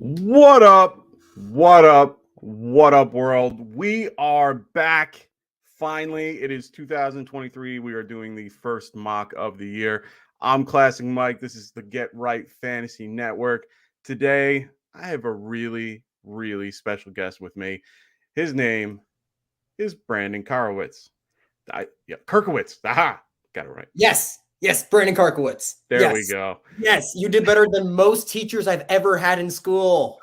What up? What up? What up, world? We are back. Finally, it is 2023. We are doing the first mock of the year. I'm Classic Mike. This is the Get Right Fantasy Network. Today, I have a really, really special guest with me. His name is Brandon Karkiewicz. Karkiewicz. Aha, got it right. Yes, Brandon Karkiewicz. There we go. Yes, you did better than most teachers I've ever had in school.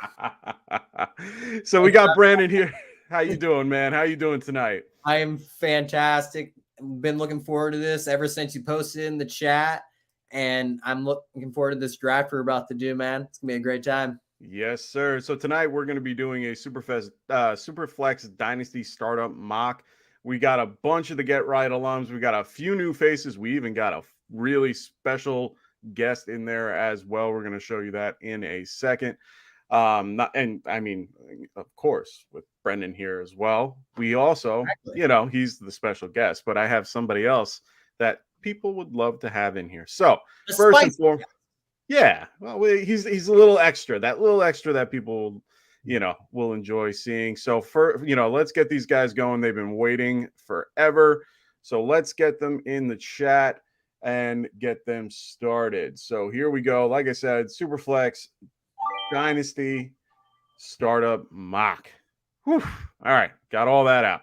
So we got Brandon here. How you doing, man? How you doing tonight? I am fantastic. Been looking forward to this ever since you posted in the chat, and I'm looking forward to this draft we're about to do, man. It's gonna be a great time. Yes, sir. So tonight we're going to be doing a Super Flex Dynasty Startup mock. We got a bunch of the Get Right alums. We got a few new faces. We even got a really special guest in there as well. We're going to show you that in a second. Of course, with Brendan here as well. We also, he's the special guest, but I have somebody else that people would love to have in here. So first and foremost. Yeah, well, he's a little extra. That little extra that people, will enjoy seeing. So let's get these guys going. They've been waiting forever. So let's get them in the chat and get them started. So here we go. Like I said, Superflex Dynasty Startup Mock. Whew. All right, got all that out.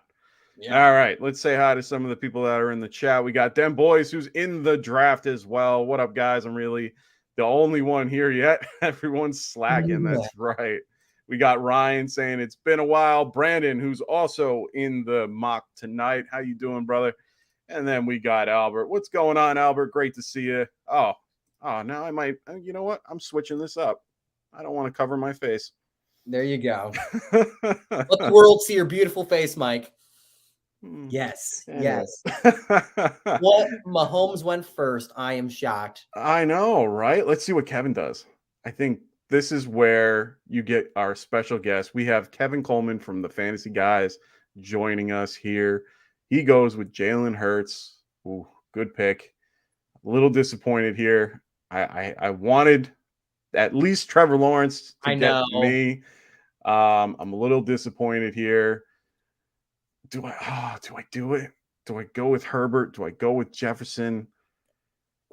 Yeah. All right, let's say hi to some of the people that are in the chat. We got Dem Boys, who's in the draft as well. What up, guys? I'm really the only one here yet. Everyone's slacking. That's right. We got Ryan saying it's been a while. Brandon, who's also in the mock tonight. How you doing, brother? And then we got Albert. What's going on, Albert? Great to see you. Oh, now I might, you know what? I'm switching this up. I don't want to cover my face. There you go. Let the world see your beautiful face, Mike. Yes. Well, Mahomes went first. I am shocked. I know, right? Let's see what Kevin does. I think this is where you get our special guest. We have Kevin Coleman from the Fantasy Guys joining us here. He goes with Jalen Hurts. Ooh, good pick. A little disappointed here. I wanted at least Trevor Lawrence to get me. I'm a little disappointed here. Do I do it? Do I go with Herbert? Do I go with Jefferson?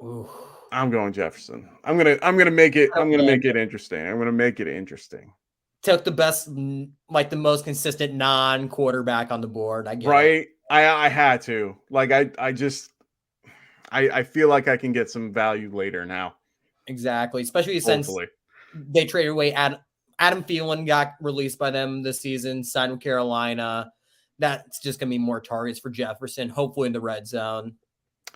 Ooh. I'm going Jefferson. I'm gonna make it interesting. I'm gonna make it interesting. Took the best, like the most consistent non-quarterback on the board. I get it. I had to. Like I feel like I can get some value later now. Exactly, especially since they traded away Adam Thielen, got released by them this season, signed with Carolina. That's just going to be more targets for Jefferson, hopefully in the red zone.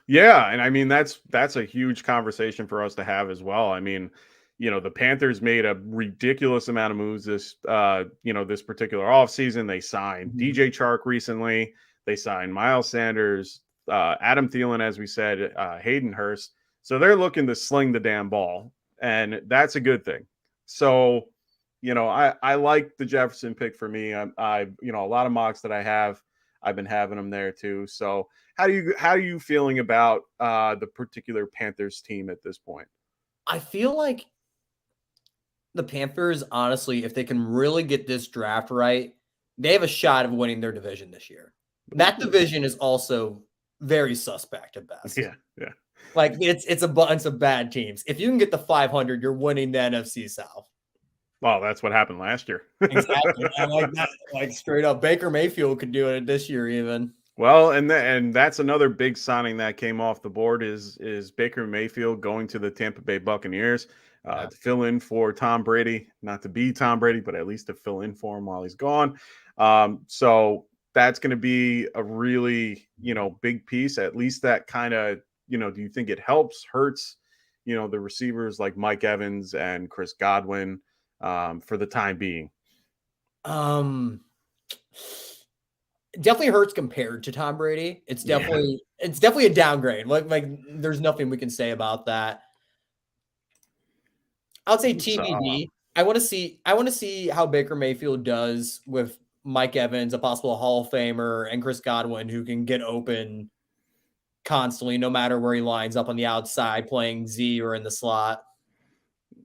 Yeah, and I mean that's a huge conversation for us to have as well. I mean, the Panthers made a ridiculous amount of moves this this particular offseason. They signed DJ Chark recently. They signed Miles Sanders, Adam Thielen, as we said, Hayden Hurst. So they're looking to sling the damn ball, and that's a good thing. So I like the Jefferson pick for me. A lot of mocks that I have, I've been having them there too. So how are you feeling about the particular Panthers team at this point? I feel like the Panthers, honestly, if they can really get this draft right, they have a shot of winning their division this year. That division is also very suspect at best. Yeah. Like it's a bunch of bad teams. If you can get the 500, you're winning the NFC South. Well, that's what happened last year. Exactly. I like that. Like straight up, Baker Mayfield could do it this year even. Well, and that's another big signing that came off the board is Baker Mayfield going to the Tampa Bay Buccaneers to fill in for Tom Brady, not to be Tom Brady, but at least to fill in for him while he's gone. So that's going to be a really, big piece. At least that kind of, do you think it hurts, the receivers like Mike Evans and Chris Godwin for the time being? Definitely hurts compared to Tom Brady. It's definitely a downgrade. Like there's nothing we can say about that. I'll say TBD. I want to see how Baker Mayfield does with Mike Evans, a possible Hall of Famer, and Chris Godwin, who can get open constantly, no matter where he lines up on the outside, playing Z or in the slot.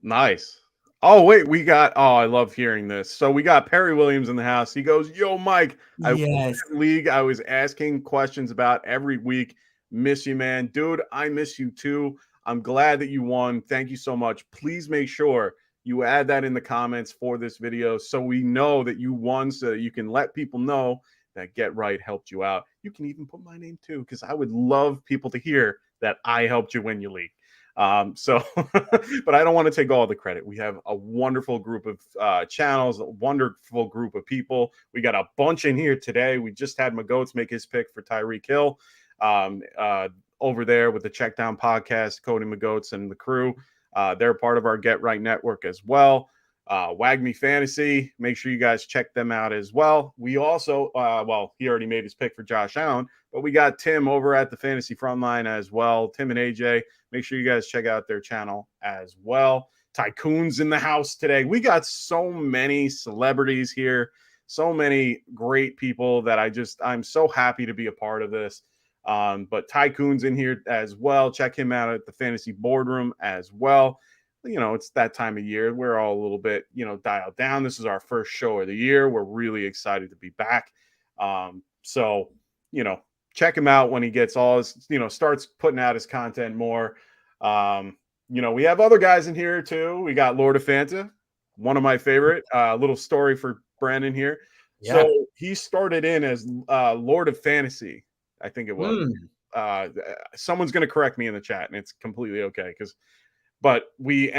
Nice. Oh, wait, we got, I love hearing this. So we got Perry Williams in the house. He goes, yo, Mike, I won Yes. that league I was asking questions about every week. Miss you, man. Dude, I miss you too. I'm glad that you won. Thank you so much. Please make sure you add that in the comments for this video so we know that you won, so that you can let people know that Get Right helped you out. You can even put my name too, because I would love people to hear that I helped you win your league. But I don't want to take all the credit. We have a wonderful group of channels, a wonderful group of people. We got a bunch in here today. We just had McGoats make his pick for Tyreek Hill over there with the Check Down podcast, Cody McGoats and the crew. They're part of our Get Right network as well. WAGMI Fantasy, make sure you guys check them out as well. We also, he already made his pick for Josh Allen, but we got Tim over at the Fantasy Frontline as well. Tim and AJ, make sure you guys check out their channel as well. Tycoon's in the house today. We got so many celebrities here, so many great people that I'm so happy to be a part of this. But Tycoon's in here as well. Check him out at the Fantasy Boardroom as well. It's that time of year. We're all a little bit, dialed down. This is our first show of the year. We're really excited to be back. So, check him out when he gets all his, starts putting out his content more. We have other guys in here too. We got Lord of Fanta, one of my favorite. Little story for Brandon here. Yeah. So he started in as Lord of Fantasy, I think it was. Someone's going to correct me in the chat, and it's completely okay but we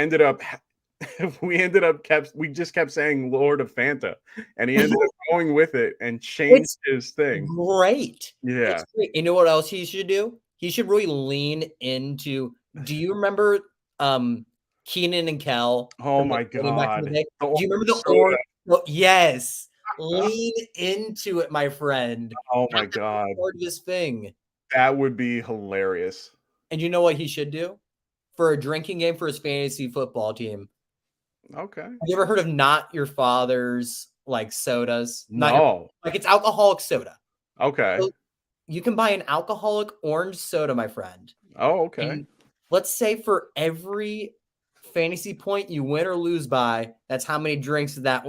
just kept saying Lord of Fanta, and he ended up going with it and changed his thing. Great. Yeah. It's great. You know what else he should do? He should really lean into, do you remember Keenan and Kel? Oh my God. Do you remember the orange? Well, yes. Lean into it, my friend. Oh my God. Part of this thing. That would be hilarious. And you know what he should do? For a drinking game for his fantasy football team. Okay. Have you ever heard of Not Your Father's sodas? No. It's alcoholic soda. Okay. So you can buy an alcoholic orange soda, my friend. Oh, okay. And let's say for every fantasy point you win or lose by, that's how many drinks of that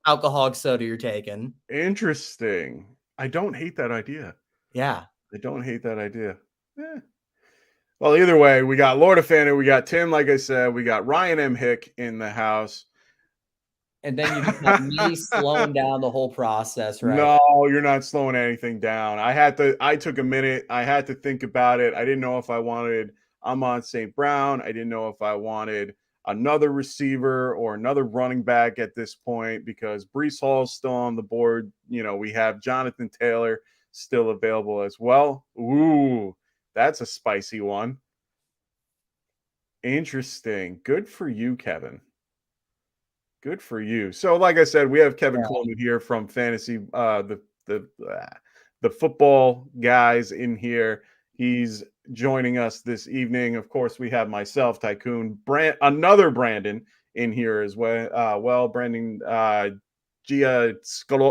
alcoholic soda you're taking. Interesting. I don't hate that idea. Yeah. I don't hate that idea. Well, either way, we got Lord of Fanta, we got Tim, like I said, we got Ryan M. Hick in the house. And then you just have me slowing down the whole process, right? No, you're not slowing anything down. I took a minute. I had to think about it. I didn't know if I wanted Amon St. Brown. I didn't know if I wanted another receiver or another running back at this point, because Breece Hall's still on the board. We have Jonathan Taylor still available as well. Ooh, that's a spicy one. Interesting. Good for you, Kevin. Good for you. So, like I said, we have Kevin Coleman here from Fantasy, the football guys in here. He's joining us this evening. Of course, we have myself, Tycoon, another Brandon in here as well. Brandon Giascoli.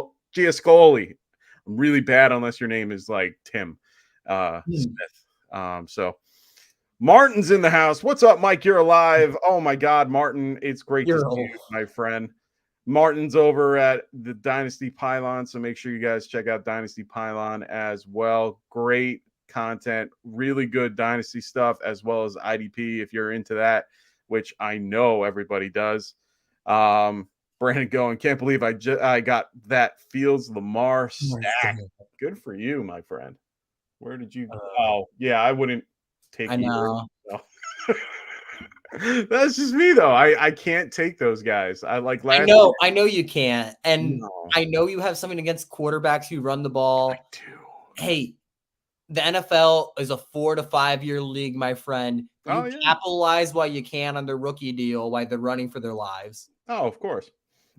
I'm really bad unless your name is like Tim Smith. So Martin's in the house. What's up, Mike? You're alive. Oh my God, Martin. It's great to see you, my friend. Martin's over at the Dynasty Pylon, so make sure you guys check out Dynasty Pylon as well. Great content, really good Dynasty stuff, as well as IDP if you're into that, which I know everybody does. Brandon going, can't believe I got that Fields Lamar stack. Good for you, my friend. Where did you? Oh, yeah, I wouldn't take. I know. That's just me, though. I can't take those guys. I know you can't, and I know you have something against quarterbacks who run the ball. I do. Hey, the NFL is a 4 to 5 year league, my friend. You capitalize while you can on their rookie deal while they're running for their lives. Oh, of course.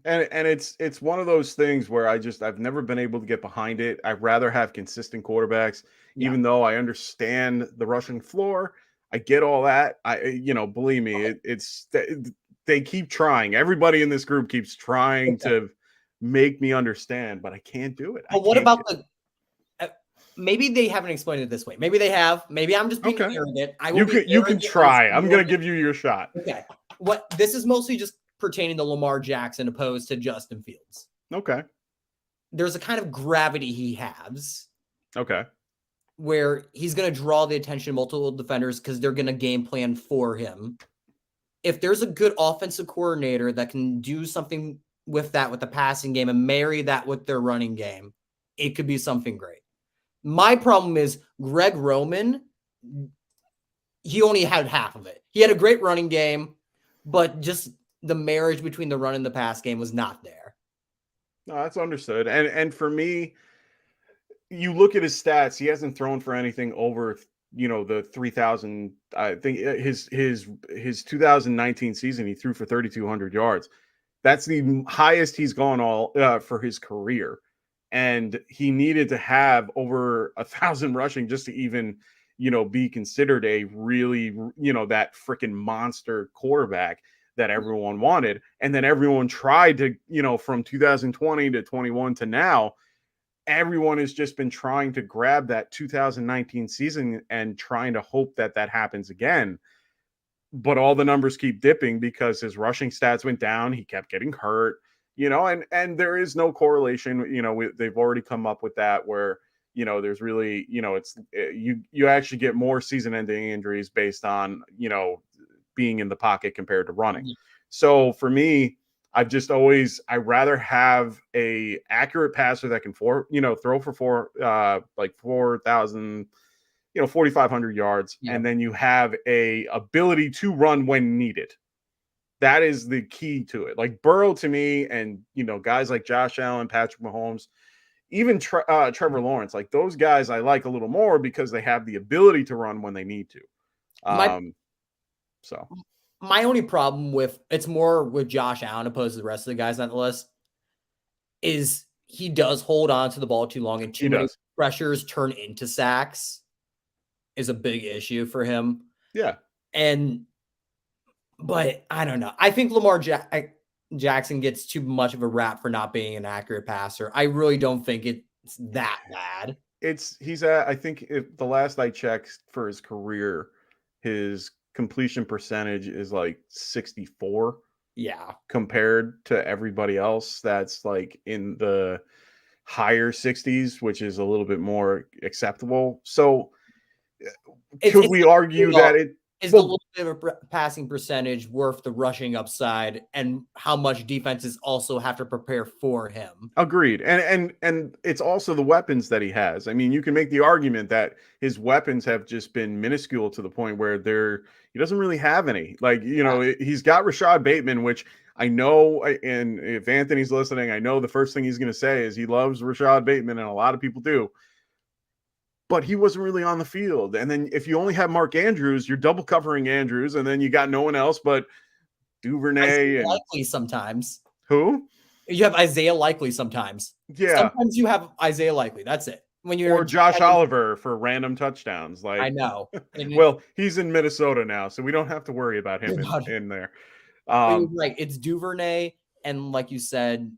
And it's one of those things where I've never been able to get behind it. I'd rather have consistent quarterbacks, even though I understand the rushing floor. I get all that. Believe me, they keep trying. Everybody in this group keeps trying to make me understand, but I can't do it. But what about maybe they haven't explained it this way. Maybe they have. Maybe I'm just being arrogant. You can try. I'm going to give you your shot. Okay. This is mostly just pertaining to Lamar Jackson opposed to Justin Fields. Okay. There's a kind of gravity he has. Okay. Where he's going to draw the attention of multiple defenders because they're going to game plan for him. If there's a good offensive coordinator that can do something with that, with the passing game, and marry that with their running game, it could be something great. My problem is Greg Roman, he only had half of it. He had a great running game, but just the marriage between the run and the pass game was not there. No, that's understood. And for me, you look at his stats, he hasn't thrown for anything over, the 3,000. I think his 2019 season, he threw for 3,200 yards. That's the highest he's gone all for his career. And he needed to have over 1,000 rushing just to even, be considered a really, that freaking monster quarterback that everyone wanted. And then everyone tried to, from 2020 to 21 to now, everyone has just been trying to grab that 2019 season and trying to hope that happens again. But all the numbers keep dipping because his rushing stats went down. He kept getting hurt, and there is no correlation. They've already come up with that where, there's really, it's you actually get more season ending injuries based on, being in the pocket compared to running. Yeah. So for me, I'd rather have a accurate passer that can throw for 4,000, 4,500 yards. Yeah. And then you have a ability to run when needed. That is the key to it. Like Burrow to me, and, guys like Josh Allen, Patrick Mahomes, even Trevor Lawrence, like those guys I like a little more because they have the ability to run when they need to. My only problem with it's more with Josh Allen opposed to the rest of the guys on the list is he does hold on to the ball too long, and too many pressures turn into sacks is a big issue for him. Yeah. But I don't know. I think Lamar Jackson gets too much of a rap for not being an accurate passer. I really don't think it's that bad. I think the last I checked for his career, his completion percentage is like 64. Yeah. Compared to everybody else that's like in the higher 60s, which is a little bit more acceptable. So could we argue that it is a little bit of a passing percentage worth the rushing upside, and how much defenses also have to prepare for him? Agreed. And it's also the weapons that he has. I mean, you can make the argument that his weapons have just been minuscule to the point where he doesn't really have any. Like, he's got Rashad Bateman, which I know, and if Anthony's listening, I know the first thing he's going to say is he loves Rashad Bateman, and a lot of people do. But he wasn't really on the field. And then if you only have Mark Andrews, you're double covering Andrews, and then you got no one else but Duvernay and Likely sometimes. Who? You have Isaiah Likely sometimes. Yeah. Sometimes you have Isaiah Likely. That's it. Or Josh Oliver for random touchdowns. Like I know. Well, he's in Minnesota now, so we don't have to worry about him in there. Right. It's Duvernay, and like you said,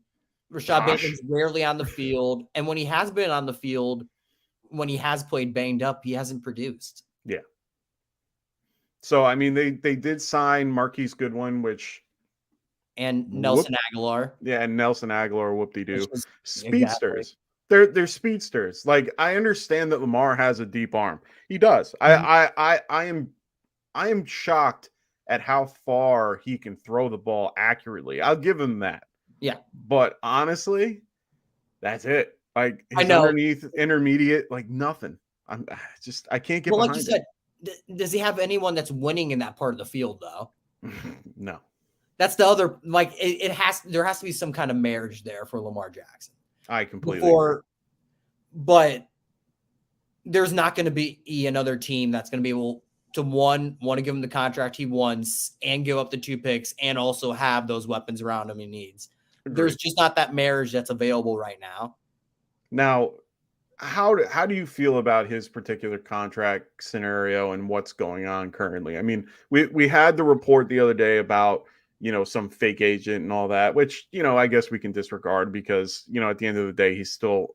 Rashad Bateman's rarely on the field. And when he has been on the field, when he has played banged up, he hasn't produced. Yeah. So, I mean, they did sign Marquise Goodwin, and Nelson Aguilar. Yeah, and Nelson Aguilar, whoop-de-doo. Speedsters. Exactly. They're speedsters. Like, I understand that Lamar has a deep arm. He does. Mm-hmm. I am shocked at how far he can throw the ball accurately. I'll give him that. Yeah. But honestly, that's it. Like his intermediate, like nothing. I can't get behind it. Does he have anyone that's winning in that part of the field though? No. That's the other, like there has to be some kind of marriage there for Lamar Jackson. I completely agree. But there's not going to be another team that's going to be able to want to give him the contract he wants and give up the 2 picks and also have those weapons around him he needs. Agreed. There's just not that marriage that's available right now. Now, how do you feel about his particular contract scenario and what's going on currently? I mean, we had the report the other day about, some fake agent and all that, which, I guess we can disregard because, at the end of the day, he's still,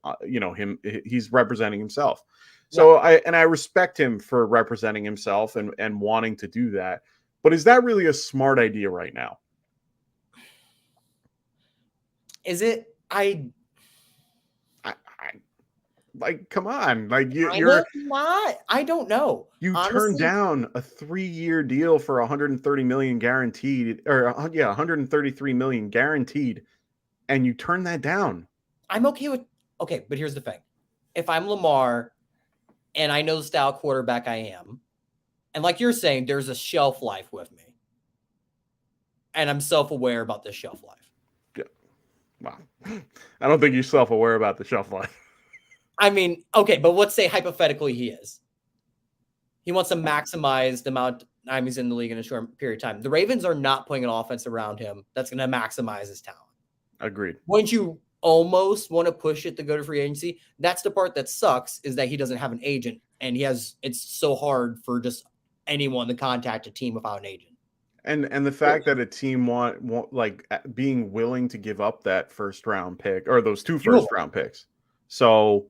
he's representing himself. So I respect him for representing himself and wanting to do that. But is that really a smart idea right now? Is it? I like, come on, like You're not. I don't know. You Honestly, turned down a 3-year deal for 130 million guaranteed, or 133 million guaranteed, and you turned that down. I'm okay with. Okay, but here's the thing: if I'm Lamar, and I know the style quarterback I am, and like you're saying, there's a shelf life with me, and I'm self-aware about this shelf life. Yeah. Wow. I don't think you're self-aware about the shelf life. I mean, okay, but let's say hypothetically he is. He wants to maximize the amount of time he's in the league in a short period of time. The Ravens are not putting an offense around him that's going to maximize his talent. Agreed. Wouldn't you almost want to push it to go to free agency? That's the part that sucks, is that he doesn't have an agent, and it's so hard for just anyone to contact a team without an agent. And the fact that a team want like being willing to give up that first round pick, or those 2 first round picks. So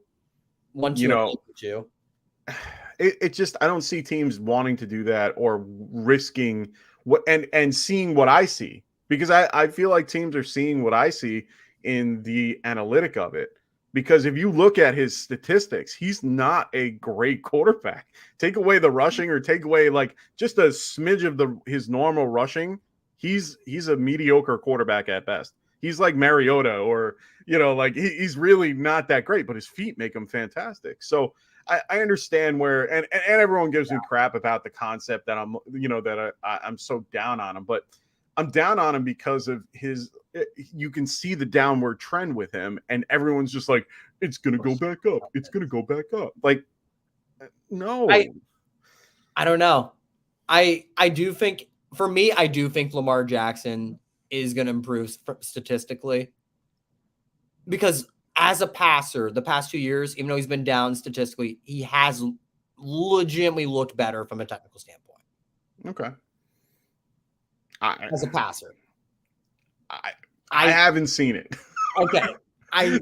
it just, I don't see teams wanting to do that or risking what and seeing what I see, because I feel like teams are seeing what I see in the analytic of it. Because if you look at his statistics, he's not a great quarterback. Take away the rushing, or take away like just a smidge of his normal rushing, he's a mediocre quarterback at best. He's like Mariota, or like he's really not that great, but his feet make him fantastic. So I understand where, and everyone gives me crap about the concept that I'm so down on him, but I'm down on him because of you can see the downward trend with him, and everyone's just like, it's going to go back up. It's going to go back up. Like, no. I don't know. I do think, for me, I do think Lamar Jackson is going to improve statistically, because as a passer, the past 2 years, even though he's been down statistically, he has legitimately looked better from a technical standpoint. Okay. As a passer. I haven't seen it. Okay.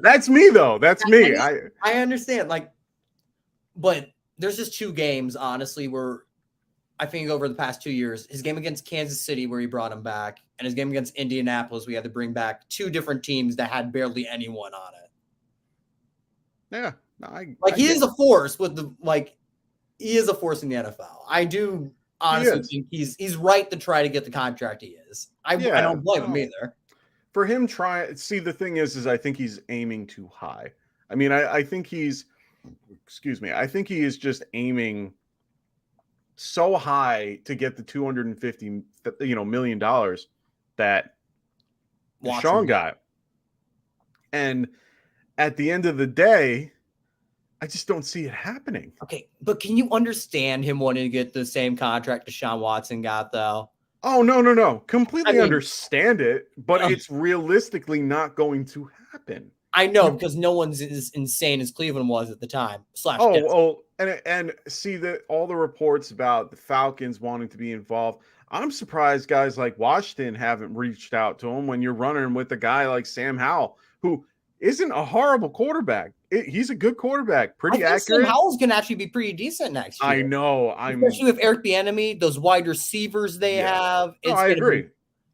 That's me though. That's me. I understand. But there's just 2 games, honestly, where I think over the past 2 years, his game against Kansas City, where he brought him back, and his game against Indianapolis, we had to bring back 2 different teams that had barely anyone on it. Yeah. He is a force he is a force in the NFL. I do honestly think he's right to try to get the contract he is. I don't blame him either. For him, the thing is I think he's aiming too high. I mean, I think he's, I think he is just aiming so high to get the $250 million that Deshaun got. And at the end of the day, I just don't see it happening. Okay, but can you understand him wanting to get the same contract Deshaun Watson got, though? Oh, no. Completely understand it, but it's realistically not going to happen. I know, because no one's as insane as Cleveland was at the time. And see that all the reports about the Falcons wanting to be involved. I'm surprised guys like Washington haven't reached out to him when you're running with a guy like Sam Howell, who isn't a horrible quarterback. He's a good quarterback, pretty accurate. Sam Howell's going to actually be pretty decent next year. I know. Especially with Eric Bieniemy, those wide receivers they have. I agree.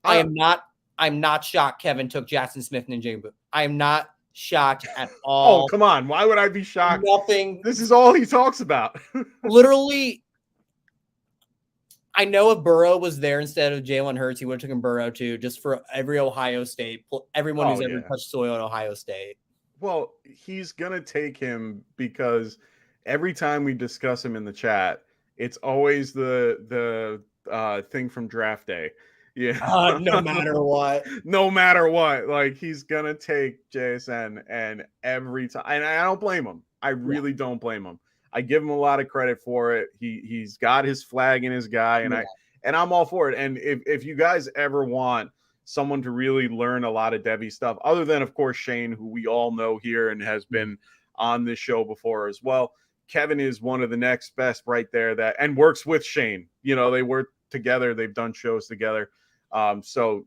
I'm not shocked Kevin took Jackson Smith and Njigba. I am not shocked at all. Oh, come on. Why would I be shocked? Nothing. This is all he talks about. Literally, I know if Burrow was there instead of Jalen Hurts, he would have taken Burrow too, just for every Ohio State, everyone who's ever touched soil at Ohio State. Well, he's going to take him because every time we discuss him in the chat, it's always the thing from draft day. Yeah. No matter what. No matter what. Like, he's going to take JSN, and every time. And I don't blame him. I really don't blame him. I give him a lot of credit for it. He's got his flag in his guy, and I'm all for it. And if you guys ever want someone to really learn a lot of Devy stuff, other than, of course, Shane, who we all know here and has been on this show before as well, Kevin is one of the next best right there and works with Shane. They work together. They've done shows together. So,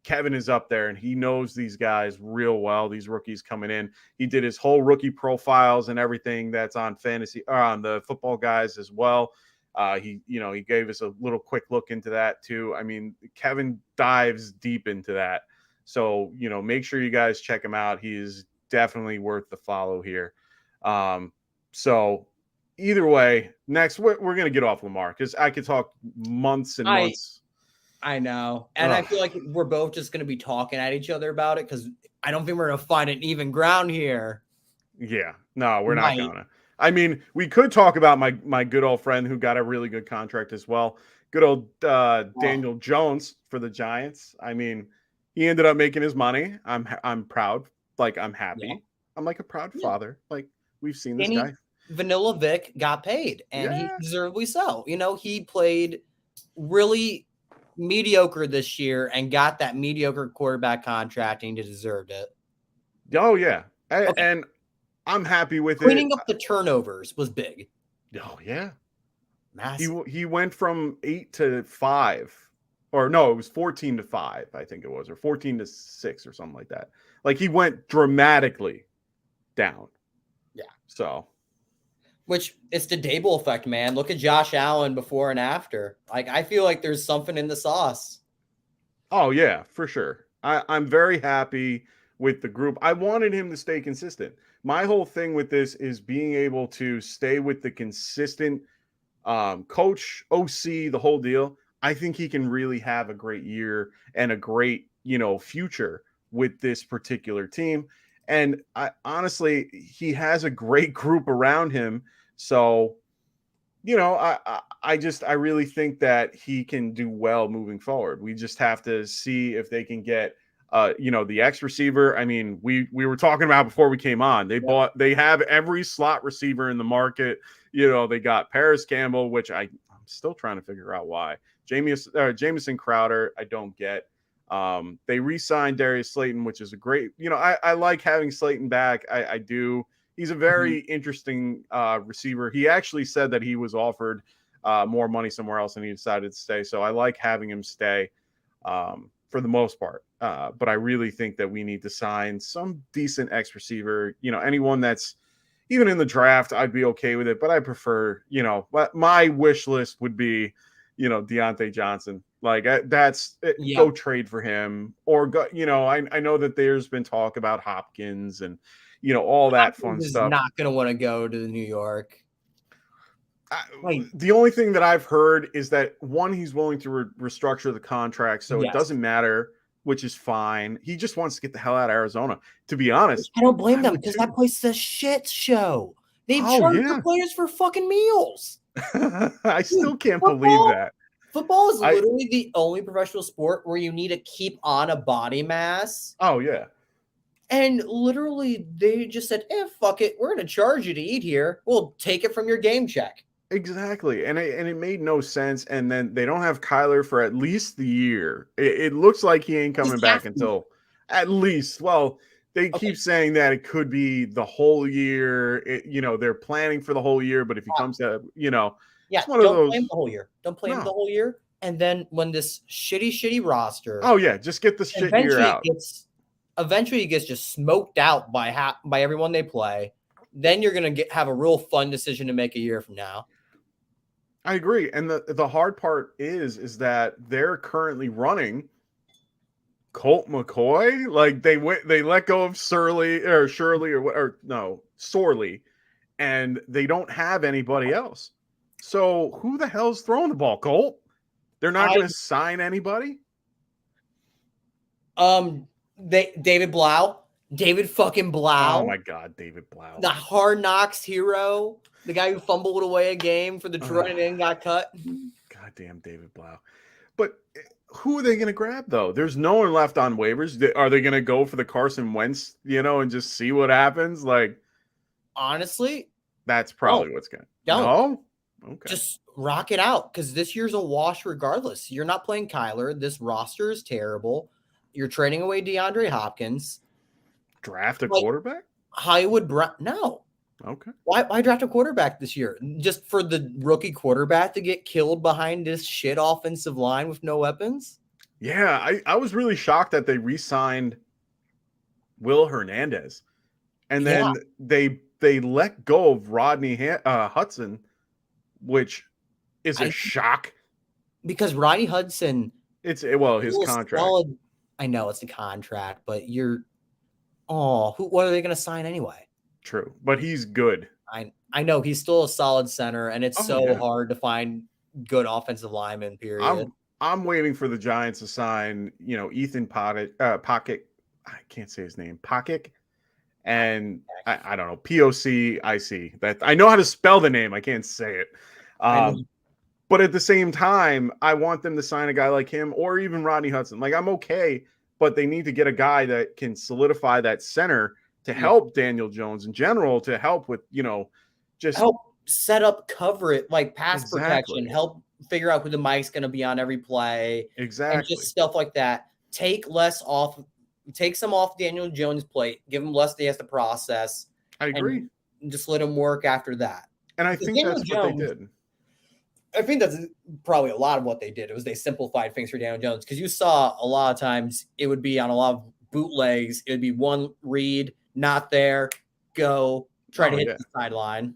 Kevin is up there, and he knows these guys real well, these rookies coming in. He did his whole rookie profiles and everything that's on fantasy, or on the Football Guys as well. He gave us a little quick look into that too. I mean, Kevin dives deep into that. So, make sure you guys check him out. He is definitely worth the follow here. So either way, next we're going to get off Lamar because I could talk months and months. I know. And I feel like we're both just going to be talking at each other about it because I don't think we're going to find an even ground here. Yeah. No, we're not going to. I mean, we could talk about my good old friend who got a really good contract as well. Good old Daniel Jones for the Giants. I mean, he ended up making his money. I'm proud. Like, I'm happy. Yeah. I'm like a proud father. Like, we've seen this guy. Vanilla Vic got paid, and he deservedly so. He played really mediocre this year and got that mediocre quarterback contract, and he deserved it. Oh, yeah. And I'm happy with Cleaning up the turnovers was big. Oh, yeah. Massive. He went from 8 to 5. Or no, it was 14 to 5, I think it was, or 14 to 6 or something like that. Like, he went dramatically down. Yeah. So. Which, it's the Dable effect, man. Look at Josh Allen before and after. Like, I feel like there's something in the sauce. Oh, yeah, for sure. I'm very happy with the group. I wanted him to stay consistent. My whole thing with this is being able to stay with the consistent coach, OC, the whole deal. I think he can really have a great year and a great, future with this particular team. And honestly, he has a great group around him. So, I really think that he can do well moving forward. We just have to see if they can get, the X receiver. I mean, we were talking about before we came on. They have every slot receiver in the market. They got Paris Campbell, which I'm still trying to figure out why. Jamison Crowder, I don't get. They re-signed Darius Slayton, which is a great, I like having Slayton back. I do. He's a very interesting receiver. He actually said that he was offered more money somewhere else and he decided to stay. So I like having him stay for the most part. But I really think that we need to sign some decent X receiver. Anyone that's even in the draft, I'd be okay with it. But I prefer, my wish list would be, Deontay Johnson. Like go trade for him or go, I know that there's been talk about Hopkins and, all that fun stuff. Not going to want to go to New York. The only thing that I've heard is that he's willing to restructure the contract. So it doesn't matter, which is fine. He just wants to get the hell out of Arizona. To be honest, I don't blame them because that place is a shit show. They charge the players for fucking meals. I still can't believe that. Football is literally the only professional sport where you need to keep on a body mass. Oh, yeah. And literally, they just said, fuck it. We're going to charge you to eat here. We'll take it from your game check. Exactly. And it made no sense. And then they don't have Kyler for at least the year. It looks like he ain't coming back until at least. Well, they keep saying that it could be the whole year. They're planning for the whole year. But if he comes to, it's one of those. Don't play him the whole year. Don't play him the whole year. And then when this shitty roster. Oh, yeah. Just get the shit year out. Eventually, he gets just smoked out by everyone they play. Then you're going to have a real fun decision to make a year from now. I agree. And the hard part is that they're currently running Colt McCoy. Like they let go of Sorley, and they don't have anybody else. So who the hell's throwing the ball, Colt? They're not going to sign anybody? David Blau. David fucking Blau. Oh my God, David Blau. The Hard Knocks hero. The guy who fumbled away a game for Detroit and then got cut. Goddamn David Blau. But who are they going to grab, though? There's no one left on waivers. Are they going to go for the Carson Wentz, and just see what happens? Like, honestly, that's probably what's going to. No? Okay. Just rock it out because this year's a wash regardless. You're not playing Kyler. This roster is terrible. You're trading away DeAndre Hopkins. Draft a quarterback? Hollywood Brown? No. Okay. Why draft a quarterback this year? Just for the rookie quarterback to get killed behind this shit offensive line with no weapons? Yeah, I was really shocked that they re-signed Will Hernandez. And then they let go of Rodney Hudson, which is a shock. Because Rodney Hudson his contract. I know it's a contract, but what are they going to sign anyway? True, but he's good. I know he's still a solid center, and it's so Yeah. hard to find good offensive linemen, period. I'm waiting for the Giants to sign, Ethan Pocket. I can't say his name. Pocket. And I don't know, POCIC. That I know how to spell the name. I can't say it. But at the same time, I want them to sign a guy like him or even Rodney Hudson. Like, I'm okay, but they need to get a guy that can solidify that center to help Daniel Jones in general, to help with, just help set up cover it, like pass protection, help figure out who the mic's going to be on every play. Exactly. And just stuff like that. Take some off Daniel Jones' plate, give him less he has to process. I agree. And just let him work after that. And I think that's what they did. I think that's probably a lot of what they did. It was they simplified things for Daniel Jones, because you saw a lot of times it would be on a lot of bootlegs. It would be one read, not there, go, try to hit the sideline.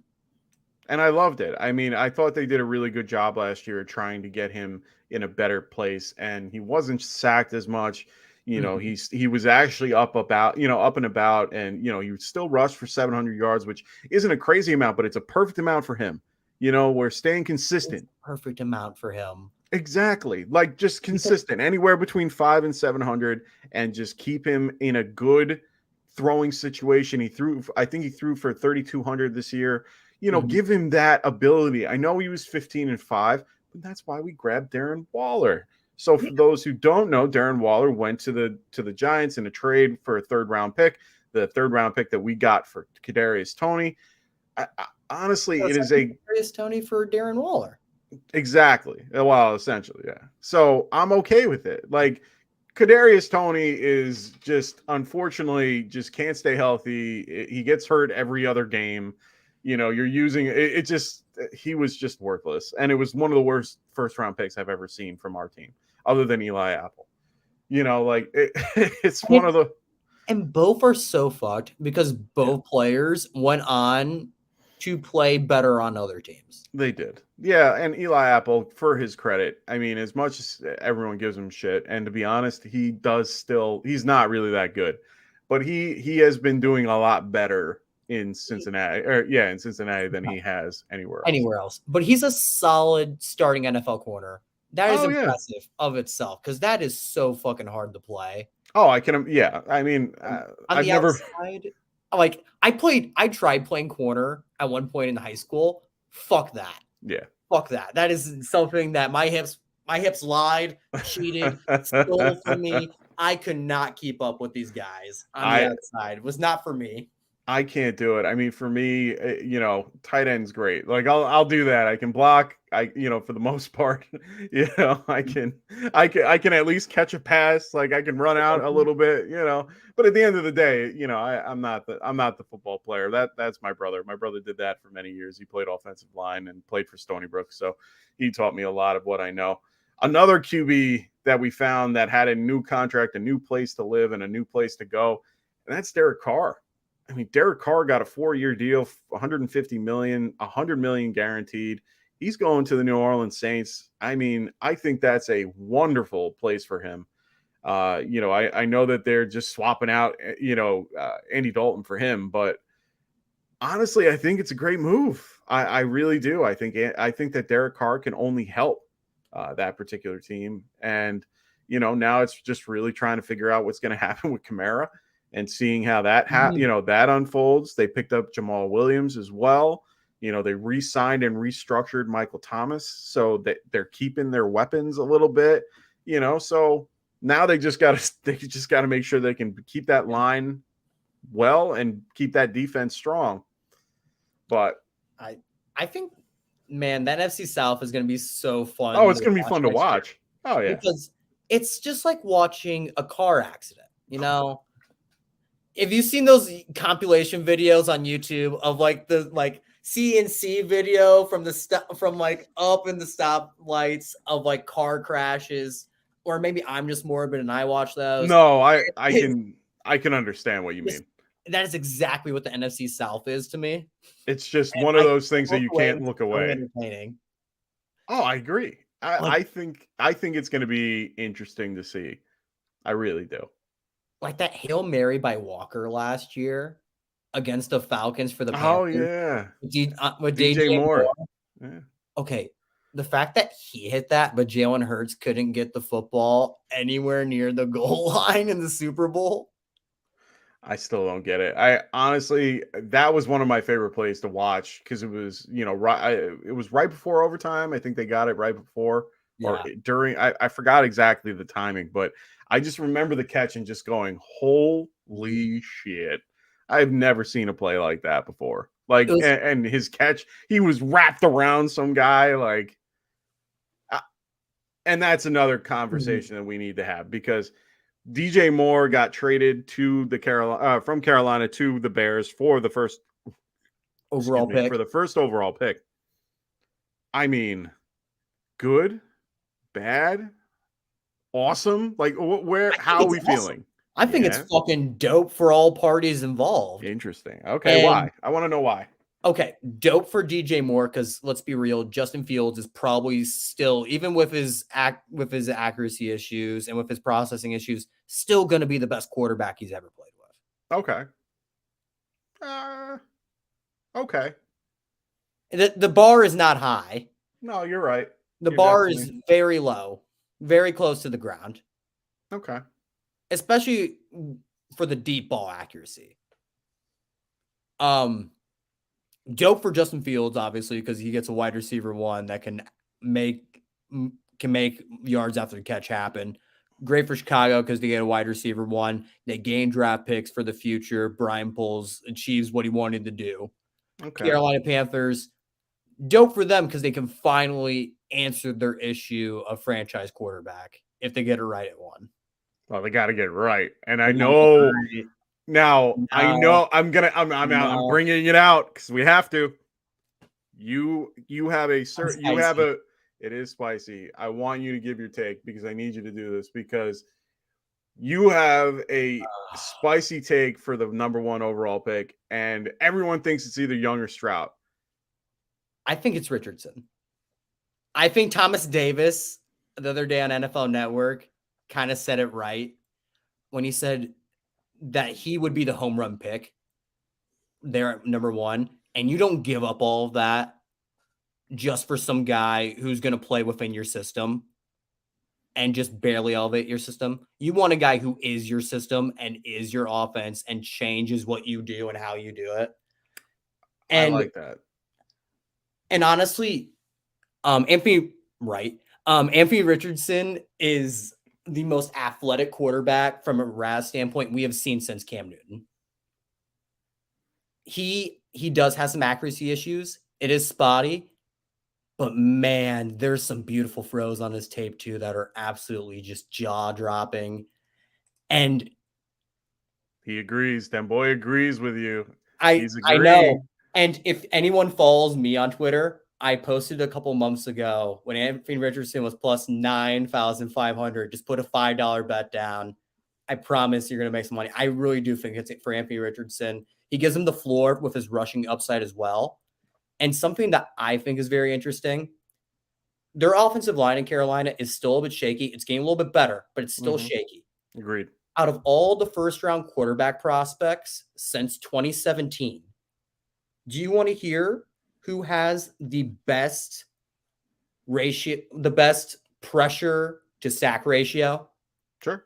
And I loved it. I mean, I thought they did a really good job last year trying to get him in a better place, and he wasn't sacked as much. He was actually up and about, and he still rushed for 700 yards, which isn't a crazy amount, but it's a perfect amount for him. We're staying consistent. Perfect amount for him. Exactly. Like, just consistent, anywhere between 500 and 700, and just keep him in a good throwing situation. I think he threw for 3,200 this year. Give him that ability. I know he was 15-5, but that's why we grabbed Darren Waller. So for those who don't know, Darren Waller went to the Giants in a trade for a third-round pick, the third-round pick that we got for Kadarius Toney. Honestly, it is Kadarius Toney for Darren Waller. Exactly. Well, essentially, yeah. So I'm okay with it. Like, Kadarius Toney is just, unfortunately, just can't stay healthy. He gets hurt every other game. You're using it. He was just worthless. And it was one of the worst first-round picks I've ever seen from our team, other than Eli Apple. It's one of the. And both are so fucked because both players went on to play better on other teams. They did. Yeah, and Eli Apple, for his credit, I mean, as much as everyone gives him shit, and to be honest, he's not really that good. But he has been doing a lot better in Cincinnati, than he has anywhere else. But he's a solid starting NFL corner. That is impressive of itself, because that is so fucking hard to play. Oh, I can. Yeah, I mean, I've never. Outside, like, I tried playing corner at one point in high school. Fuck that. Yeah. Fuck that. That is something that my hips lied, cheated, stole from me. I could not keep up with these guys on the outside. It was not for me. I can't do it. I mean, for me, tight end's great. Like, I'll do that. I can block. For the most part, I can at least catch a pass. Like, I can run out a little bit, but at the end of the day, I'm not the football player. That's my brother. My brother did that for many years. He played offensive line and played for Stony Brook. So he taught me a lot of what I know. Another QB that we found that had a new contract, a new place to live, and a new place to go, and that's Derek Carr. I mean, Derek Carr got a 4-year deal, $150 million, $100 million guaranteed. He's going to the New Orleans Saints. I mean, I think that's a wonderful place for him. I know that they're just swapping out, Andy Dalton for him, but honestly, I think it's a great move. I really do. I think that Derek Carr can only help that particular team. And, now it's just really trying to figure out what's going to happen with Kamara and seeing how that that unfolds. They picked up Jamal Williams as well. They re-signed and restructured Michael Thomas, so that they're keeping their weapons a little bit. So now they just got to make sure they can keep that line well and keep that defense strong. But I think, man, that NFC South is going to be so fun. Oh, it's going to be fun to watch. Oh yeah, because it's just like watching a car accident. If you've seen those compilation videos on YouTube of the CNC video from up in the stop lights of car crashes, or maybe I'm just morbid and I watch those. No, I can understand what you mean. That is exactly what the NFC South is to me. It's just one of those things that you can't look away. Entertaining. Oh, I agree. I think it's going to be interesting to see. I really do. Like that Hail Mary by Walker last year against the Falcons for the Panthers. Oh, yeah. With DJ Moore. Yeah. Okay. The fact that he hit that, but Jalen Hurts couldn't get the football anywhere near the goal line in the Super Bowl. I still don't get it. I honestly, that was one of my favorite plays to watch because it was, it was right before overtime. I think they got it right before or during. I forgot exactly the timing, but I just remember the catch and just going, "Holy shit!" I've never seen a play like that before. Like, and his catch, he was wrapped around some guy, like, and that's another conversation that we need to have because DJ Moore got traded to the from Carolina to the Bears for the first overall pick. I mean, good, bad, awesome. Like, how are we feeling? I think it's fucking dope for all parties involved. Interesting. Okay, why? I want to know why. Okay, dope for DJ Moore because let's be real, Justin Fields is probably still, even with his accuracy issues and with his processing issues, still going to be the best quarterback he's ever played with. Okay. Okay. The bar is not high. No, you're right. The bar is very low, very close to the ground. Okay. Especially for the deep ball accuracy. Dope for Justin Fields, obviously, because he gets a wide receiver one that can make yards after the catch happen. Great for Chicago because they get a wide receiver one. They gain draft picks for the future. Brian Poles achieves what he wanted to do. Okay. Carolina Panthers, dope for them because they can finally answer their issue of franchise quarterback if they get it right at one. Well, they got to get it right, and I know. Now I know I'm bringing it out because we have to. You have a certain it is spicy. I want you to give your take because I need you to do this because you have a spicy take for the number 1 overall pick, and everyone thinks it's either Young or Stroud. I think it's Richardson. I think Thomas Davis the other day on NFL Network kind of said it right when he said that he would be the home run pick there at number 1. And you don't give up all of that just for some guy who's going to play within your system and just barely elevate your system. You want a guy who is your system and is your offense and changes what you do and how you do it. And I like that. And honestly, Anthony Richardson is the most athletic quarterback from a RAS standpoint we have seen since Cam Newton. He does have some accuracy issues. It is spotty, but man, there's some beautiful throws on his tape too that are absolutely just jaw-dropping. And he agrees. That boy agrees with you. I know. And if anyone follows me on Twitter, I posted a couple months ago when Anthony Richardson was plus 9,500. Just put a $5 bet down. I promise you're going to make some money. I really do think it's for Anthony Richardson. He gives him the floor with his rushing upside as well. And something that I think is very interesting, their offensive line in Carolina is still a bit shaky. It's getting a little bit better, but it's still shaky. Agreed. Out of all the first-round quarterback prospects since 2017, do you want to hear who has the best ratio, the best pressure to sack ratio? Sure.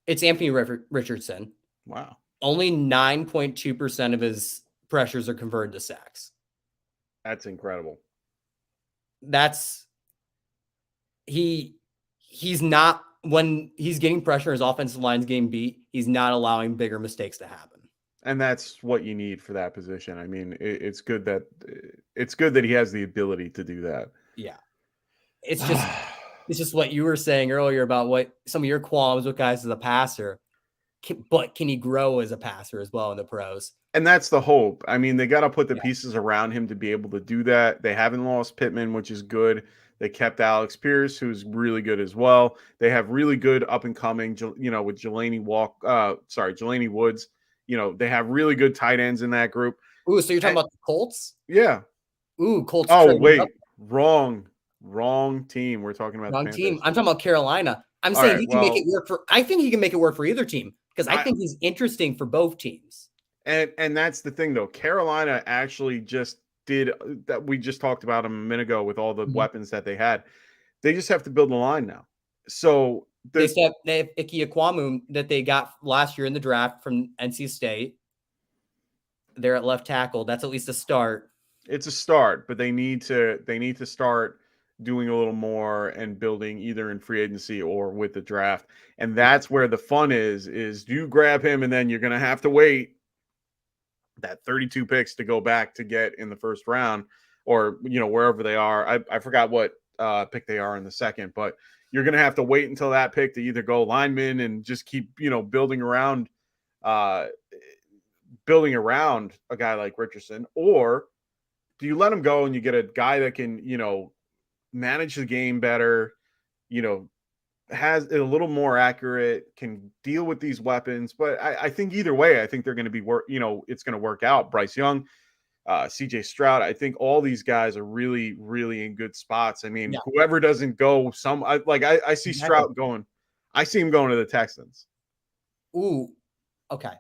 It's Anthony Richardson. Wow. Only 9.2% of his pressures are converted to sacks. That's incredible. He's not, when he's getting pressure, his offensive line's getting beat, he's not allowing bigger mistakes to happen. And that's what you need for that position. I mean, it's good that he has the ability to do that. Yeah. It's just what you were saying earlier about what some of your qualms with guys as a passer, but can he grow as a passer as well in the pros? And that's the hope. I mean, they got to put the pieces around him to be able to do that. They haven't lost Pittman, which is good. They kept Alex Pierce, who's really good as well. They have really good up and coming, with Jelani Woods. They have really good tight ends in that group. Ooh, so you're talking about the Colts? Yeah. Ooh, Colts. Oh, wait. Wrong. Wrong team. We're talking about Wrong the team. Panthers. I'm talking about Carolina. I'm All saying right, he can make it work for. I think he can make it work for either team because I think he's interesting for both teams. And that's the thing, though. Carolina actually just did that. We just talked about him a minute ago with all the weapons that they had. They just have to build a line now. So they have Ike Ekwonu that they got last year in the draft from NC State. They're at left tackle. That's at least a start. It's a start, but they need to start doing a little more and building either in free agency or with the draft. And that's where the fun is you grab him and then you're going to have to wait that 32 picks to go back to get in the first round or, wherever they are. I forgot what pick they are in the second, but you're going to have to wait until that pick to either go lineman and just keep, building around a guy like Richardson, or do you let him go and you get a guy that can, manage the game better, has it a little more accurate, can deal with these weapons. But I think either way, I think they're going to be it's going to work out. Bryce Young, CJ Stroud, I think all these guys are really, really in good spots. I mean, whoever doesn't go, I see Stroud going. I see him going to the Texans. Ooh, okay.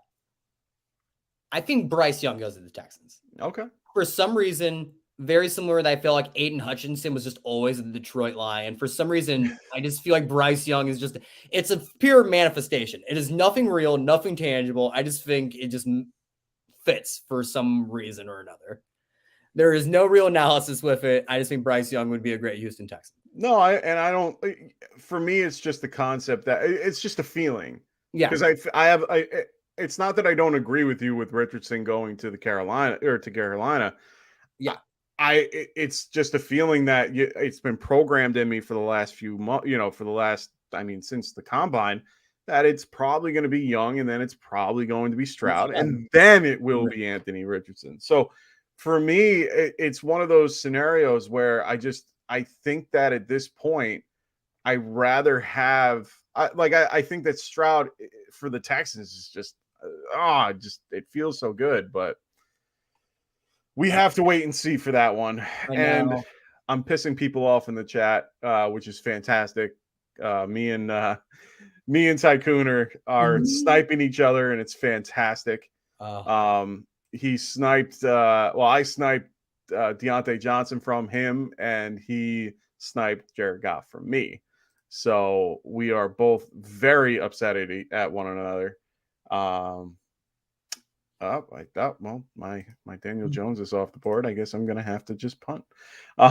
I think Bryce Young goes to the Texans. Okay. For some reason, very similar that I feel like Aiden Hutchinson was just always a Detroit Lion. For some reason, I just feel like Bryce Young is it's a pure manifestation. It is nothing real, nothing tangible. I just think it just fits for some reason or another. There is no real analysis with it. I just think Bryce Young would be a great Houston Texan. No, for me, it's just the concept that it's just a feeling. Yeah. Because it's not that I don't agree with you with Richardson going to Carolina. Yeah. It's just a feeling that it's been programmed in me for the last few months, since the combine, that it's probably going to be Young and then it's probably going to be Stroud and then it will be Anthony Richardson. So for me, it's one of those scenarios where I think that at this point, I rather have, I think that Stroud for the Texans is just, it feels so good, but we have to wait and see for that one. And I'm pissing people off in the chat, which is fantastic. Me and Tycoon are sniping each other, and it's fantastic. He sniped. I sniped Deontay Johnson from him, and he sniped Jared Goff from me. So we are both very upset at one another. I thought, well, my Daniel Jones is off the board. I guess I'm gonna have to just punt. Hey,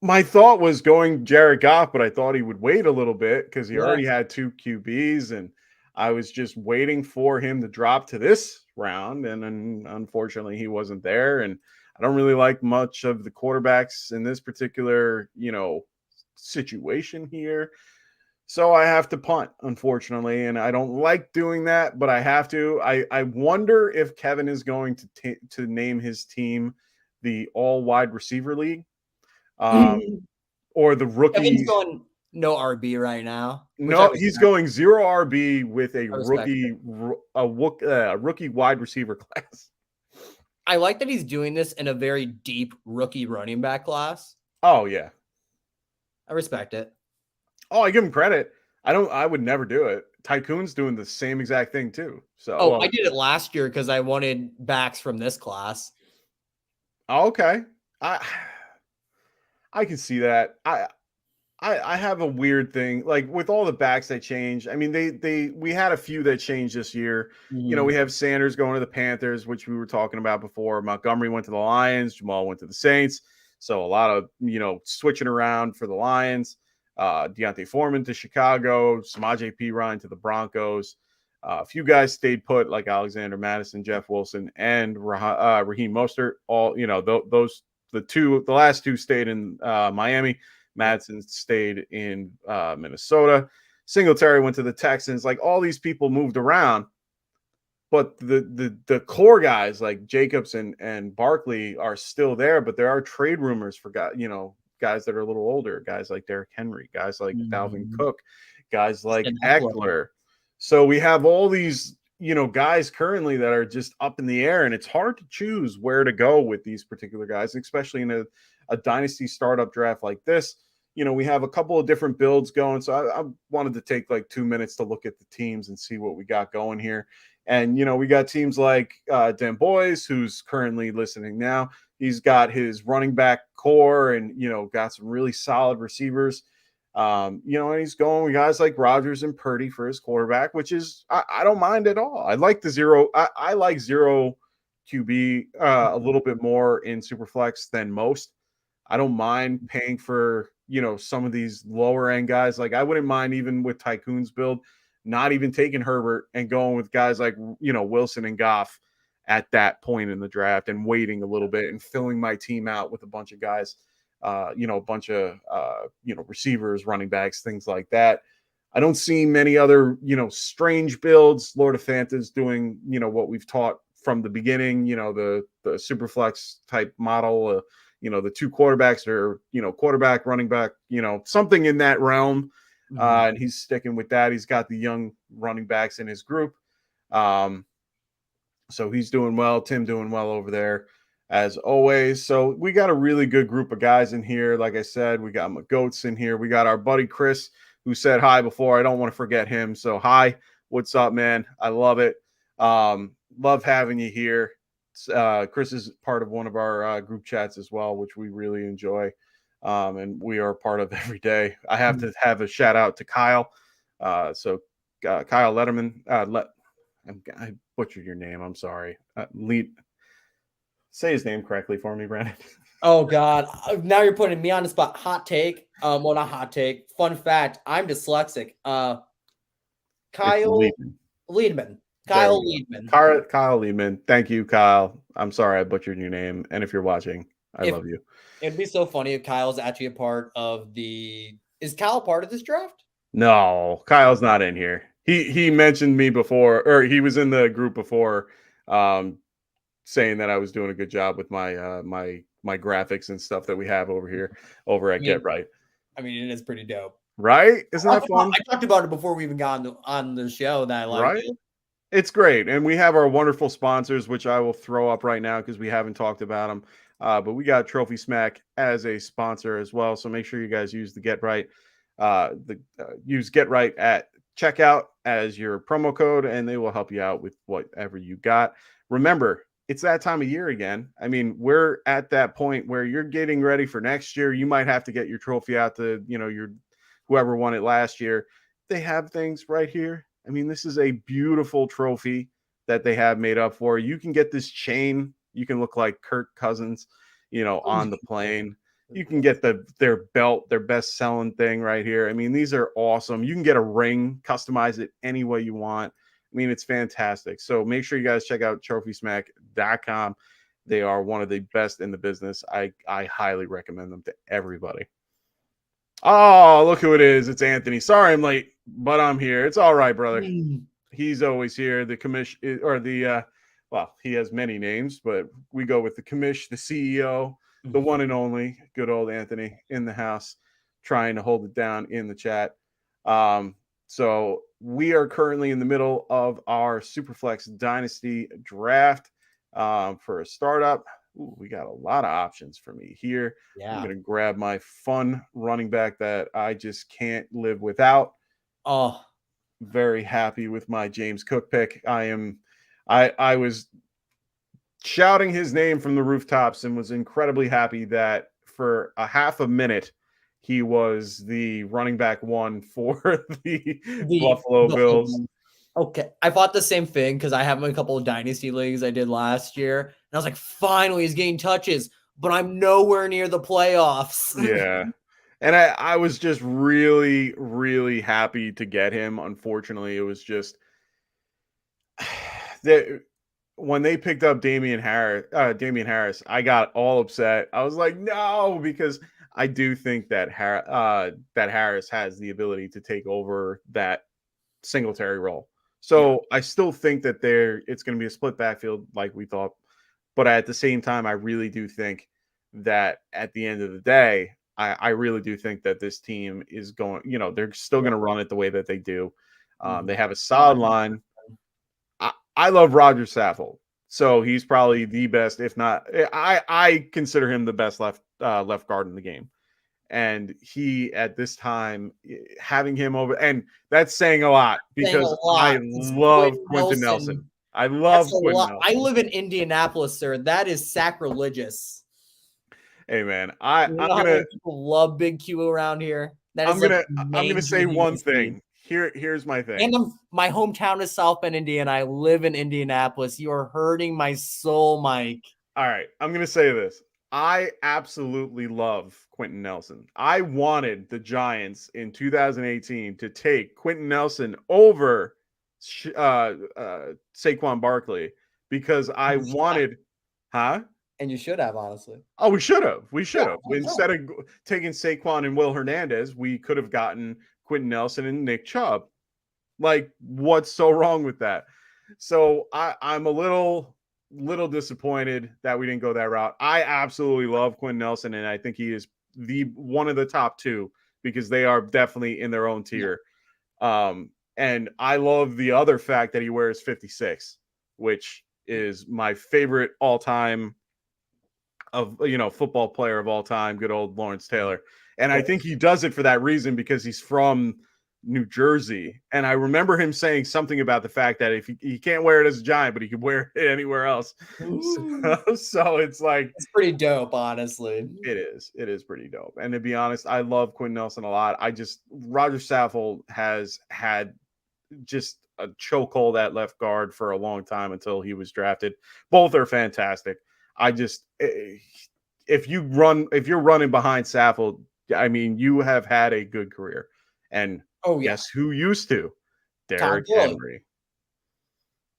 my thought was going Jared Goff, but I thought he would wait a little bit because he already had 2 QBs, and I was just waiting for him to drop to this round, and then unfortunately he wasn't there. And I don't really like much of the quarterbacks in this particular, situation here. So I have to punt, unfortunately, and I don't like doing that, but I have to. I wonder if Kevin is going to name his team the All Wide Receiver League, or the rookie. Kevin's going no RB right now. No, he's going 0 RB with a rookie wide receiver class. I like that he's doing this in a very deep rookie running back class. Oh yeah, I respect it. Oh, I give him credit. I would never do it. Tycoon's doing the same exact thing too. So I did it last year because I wanted backs from this class. Okay. I can see that. I have a weird thing. Like with all the backs that change. I mean, we had a few that changed this year. Mm-hmm. We have Sanders going to the Panthers, which we were talking about before. Montgomery went to the Lions. Jamal went to the Saints. So a lot of, switching around for the Lions. Deontay Foreman to Chicago, Samaje Perine to the Broncos. A few guys stayed put, like Alexander Madison, Jeff Wilson, and Raheem Mostert. All the last two stayed in Miami. Madison stayed in Minnesota. Singletary went to the Texans. Like all these people moved around, but the core guys like Jacobs and Barkley are still there. But there are trade rumors for guys that are a little older, guys like Derrick Henry, guys like Dalvin Cook, guys like Eckler. So we have all these guys currently that are just up in the air, and it's hard to choose where to go with these particular guys, especially in a dynasty startup draft like this. We have a couple of different builds going. So I wanted to take like 2 minutes to look at the teams and see what we got going here. And, we got teams like Dan Boys, who's currently listening now. He's got his running back core and, got some really solid receivers. And he's going with guys like Rodgers and Purdy for his quarterback, which is, I don't mind at all. I like the zero. I like zero QB a little bit more in Superflex than most. I don't mind paying for, some of these lower end guys. Like I wouldn't mind even with Tycoon's build, not even taking Herbert and going with guys like, Wilson and Goff at that point in the draft and waiting a little bit and filling my team out with a bunch of guys, a bunch of, receivers, running backs, things like that. I don't see many other, strange builds. Lord of Fanta's doing, what we've taught from the beginning, the Superflex type model, the two quarterbacks are, quarterback, running back, something in that realm. And he's sticking with that. He's got the young running backs in his group. So he's doing well. Tim doing well over there as always. So we got a really good group of guys in here. Like I said, we got my goats in here. We got our buddy Chris, who said hi before. I don't want to forget him. So hi, what's up, man? I love it. Love having you here. Chris is part of one of our group chats as well, which we really enjoy. And we are part of every day. I have to have a shout out to Kyle. Kyle Letterman, I butchered your name. I'm sorry. Say his name correctly for me, Brandon. Oh God. Now you're putting me on the spot. Hot take. Well, not hot take. Fun fact. I'm dyslexic. Kyle Liedman. Kyle Liedman. Kyle Liedman. Thank you, Kyle. I'm sorry I butchered your name. And if you're watching, I love you. It'd be so funny if Kyle's actually a part of is Kyle part of this draft? No, Kyle's not in here. He mentioned me before, or he was in the group before, saying that I was doing a good job with my my graphics and stuff that we have over at Get Right. I mean, it is pretty dope. Right? Isn't that fun? I talked about it before we even got on the show that I liked it. It's great. And we have our wonderful sponsors, which I will throw up right now because we haven't talked about them. But we got Trophy Smack as a sponsor as well. So make sure you guys use the Get Right. Use Get Right at checkout as your promo code, and they will help you out with whatever you got. Remember, it's that time of year again. I mean, we're at that point where you're getting ready for next year. You might have to get your trophy out to, your whoever won it last year. They have things right here. I mean, this is a beautiful trophy that they have made up for. You can get this chain. You can look like Kirk Cousins, on the plane. You can get their belt, their best selling thing right here. I mean, these are awesome. You can get a ring, customize it any way you want. I mean, it's fantastic. So make sure you guys check out trophysmack.com. They are one of the best in the business. I highly recommend them to everybody. Oh, look who it is. It's Anthony. Sorry I'm late, but I'm here. It's all right, brother. He's always here. The commission or the he has many names, but we go with the commish, the CEO, the one and only good old Anthony in the house, trying to hold it down in the chat. So we are currently in the middle of our Superflex Dynasty draft for a startup. Ooh, we got a lot of options for me here. Yeah. I'm going to grab my fun running back that I just can't live without. Oh, very happy with my James Cook pick. I was shouting his name from the rooftops and was incredibly happy that for a half a minute he was the running back one for the Buffalo Bills. Okay. I thought the same thing because I have a couple of dynasty leagues I did last year. And I was like, finally, he's getting touches, but I'm nowhere near the playoffs. Yeah. And I was just really, really happy to get him. Unfortunately, it was just that when they picked up Damian Harris, I got all upset. I was like, no, because I do think that Harris has the ability to take over that Singletary role. So I still think that it's going to be a split backfield like we thought. But at the same time, I really do think that at the end of the day, I really do think that this team is going, they're still going to run it the way that they do. They have a solid line. I love Roger Saffold. So he's probably the best, if not, I consider him the best left guard in the game. And he, at this time, having him over, and that's saying a lot because I love Quentin Nelson. I love Quentin Nelson. I live in Indianapolis, sir. That is sacrilegious. Hey man, I'm gonna people love Big Q around here. I'm gonna say one thing. Here's my thing. And my hometown is South Bend, Indiana. I live in Indianapolis. You are hurting my soul, Mike. All right, I'm gonna say this. I absolutely love Quentin Nelson. I wanted the Giants in 2018 to take Quentin Nelson over Saquon Barkley because I wanted, huh? And you should have, honestly. Oh, we should have. Instead of taking Saquon and Will Hernandez, we could have gotten Quentin Nelson and Nick Chubb. Like, what's so wrong with that? So I'm a little disappointed that we didn't go that route. I absolutely love Quentin Nelson, and I think he is one of the top two because they are definitely in their own tier. And I love the other fact that he wears 56, which is my favorite all-time football player of all time, good old Lawrence Taylor. And I think he does it for that reason because he's from New Jersey. And I remember him saying something about the fact that if he can't wear it as a Giant, but he could wear it anywhere else. So it's like, it's pretty dope, honestly. It is pretty dope. And to be honest, I love Quentin Nelson a lot. Roger Saffold has had just a chokehold at left guard for a long time until he was drafted. Both are fantastic. If you're running behind Saffold, I mean, you have had a good career. And guess who used to? Derrick Henry.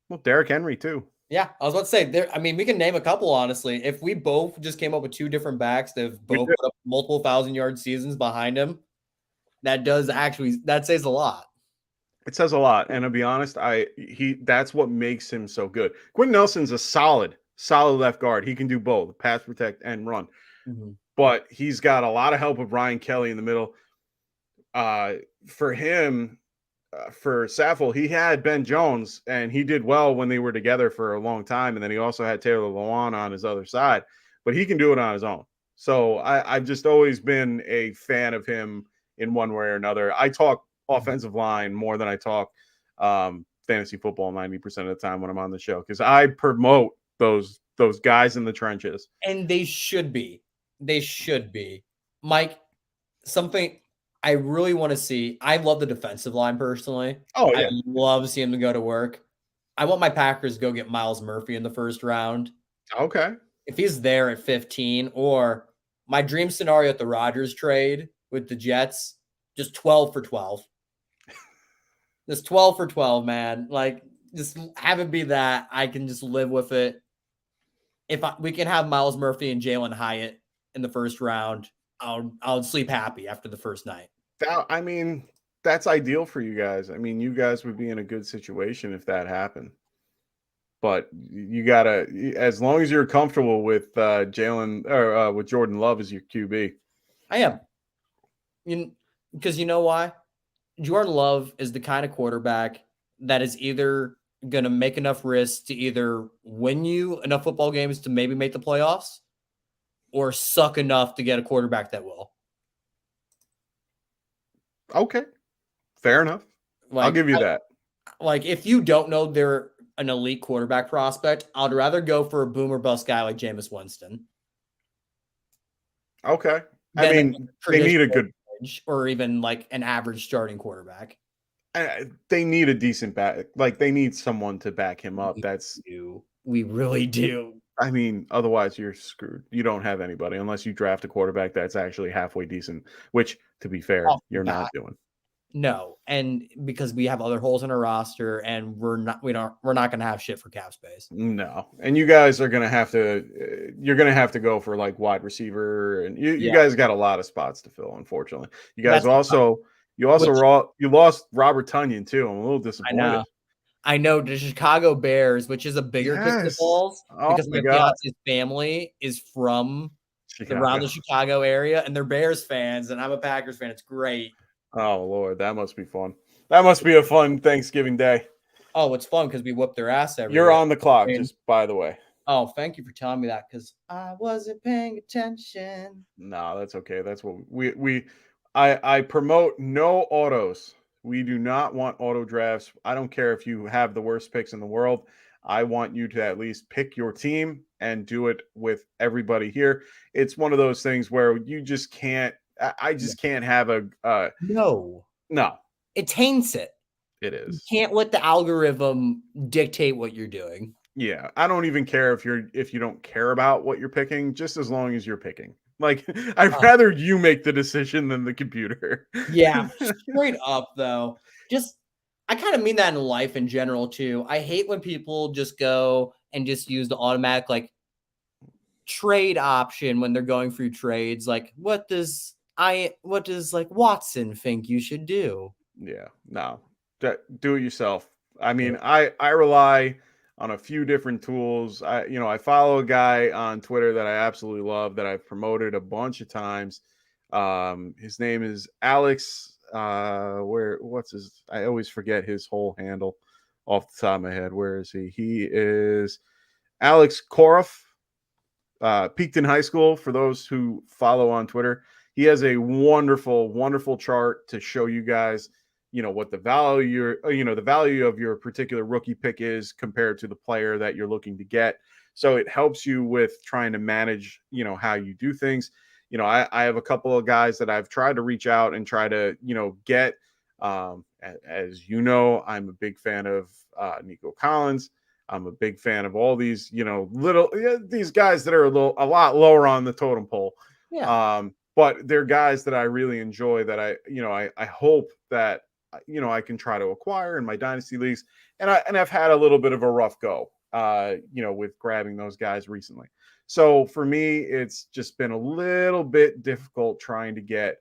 Well, Derrick Henry too. Yeah, I was about to say I mean, we can name a couple, honestly. If we both just came up with two different backs that have both put up multiple 1,000-yard seasons behind him, that says a lot. It says a lot. And to be honest, that's what makes him so good. Quentin Nelson's a solid left guard. He can do both, pass, protect, and run. Mm-hmm. But he's got a lot of help with Ryan Kelly in the middle. For him, for Saffold, he had Ben Jones, and he did well when they were together for a long time. And then he also had Taylor Lewan on his other side, but he can do it on his own. So I've just always been a fan of him in one way or another. I talk offensive line more than I talk fantasy football 90% of the time when I'm on the show because I promote those guys in the trenches. And they should be. Mike, something I really want to see. I love the defensive line personally. Oh, yeah. I love seeing them go to work. I want my Packers to go get Myles Murphy in the first round. Okay. If he's there at 15, or my dream scenario at the Rodgers trade with the Jets, just 12 for 12. Just 12 for 12, man. Like, just have it be that. I can just live with it. If we can have Myles Murphy and Jalen Hyatt in the first round, I'll sleep happy after the first night. I mean, that's ideal for you guys. I mean, you guys would be in a good situation if that happened. But you gotta, as long as you're comfortable with Jalen or with Jordan Love as your QB. I am. Because you know why? Jordan Love is the kind of quarterback that is either going to make enough risks to either win you enough football games to maybe make the playoffs or suck enough to get a quarterback that will. Okay. Fair enough. I'll give you that. Like, if you don't know they're an elite quarterback prospect, I'd rather go for a boom or bust guy like Jameis Winston. Okay. I mean, they need a good, or even like an average starting quarterback. They need a decent back. Like, they need someone to back him up. We really do. I mean, otherwise you're screwed. You don't have anybody unless you draft a quarterback that's actually halfway decent, which, to be fair, you're not doing. No, and because we have other holes in our roster, and we're not going to have shit for cap space. No, and you guys are going to have to. You're going to have to go for like wide receiver, and you guys got a lot of spots to fill. Unfortunately, you guys lost Robert Tonyan too. I'm a little disappointed. I know the Chicago Bears, which is a bigger kick to balls because my fiance's family is from around the Chicago area, and they're Bears fans, and I'm a Packers fan. It's great. Oh, Lord, that must be fun. That must be a fun Thanksgiving day. Oh, it's fun because we whoop their ass every You're year. on the clock, just by the way. Oh, thank you for telling me that because I wasn't paying attention. No, that's okay. That's what I promote no autos. We do not want auto drafts. I don't care if you have the worst picks in the world. I want you to at least pick your team and do it with everybody here. It's one of those things where you just can't. I just can't have a. No. It taints it. It is. You can't let the algorithm dictate what you're doing. Yeah, I don't even care if you don't care about what you're picking, just as long as you're picking. Like, I'd rather you make the decision than the computer. Yeah, straight up though. I kind of mean that in life in general too. I hate when people just go and just use the automatic like trade option when they're going through trades. Like, what does like Watson think you should do? Yeah, no, do it yourself. I mean, I rely on a few different tools. I follow a guy on Twitter that I absolutely love that I've promoted a bunch of times. His name is Alex. I always forget his whole handle off the top of my head. Where is he? He is Alex Koroff. Peaked in high school. For those who follow on Twitter, he has a wonderful, wonderful chart to show you guys, what the value of your particular rookie pick is compared to the player that you're looking to get. So it helps you with trying to manage, how you do things. I have a couple of guys that I've tried to reach out and try to, get. As you know, I'm a big fan of Nico Collins. I'm a big fan of all these, these guys that are a lot lower on the totem pole. Yeah. But they're guys that I really enjoy that I hope that, I can try to acquire in my dynasty leagues. And I've had a little bit of a rough go, with grabbing those guys recently. So for me, it's just been a little bit difficult trying to get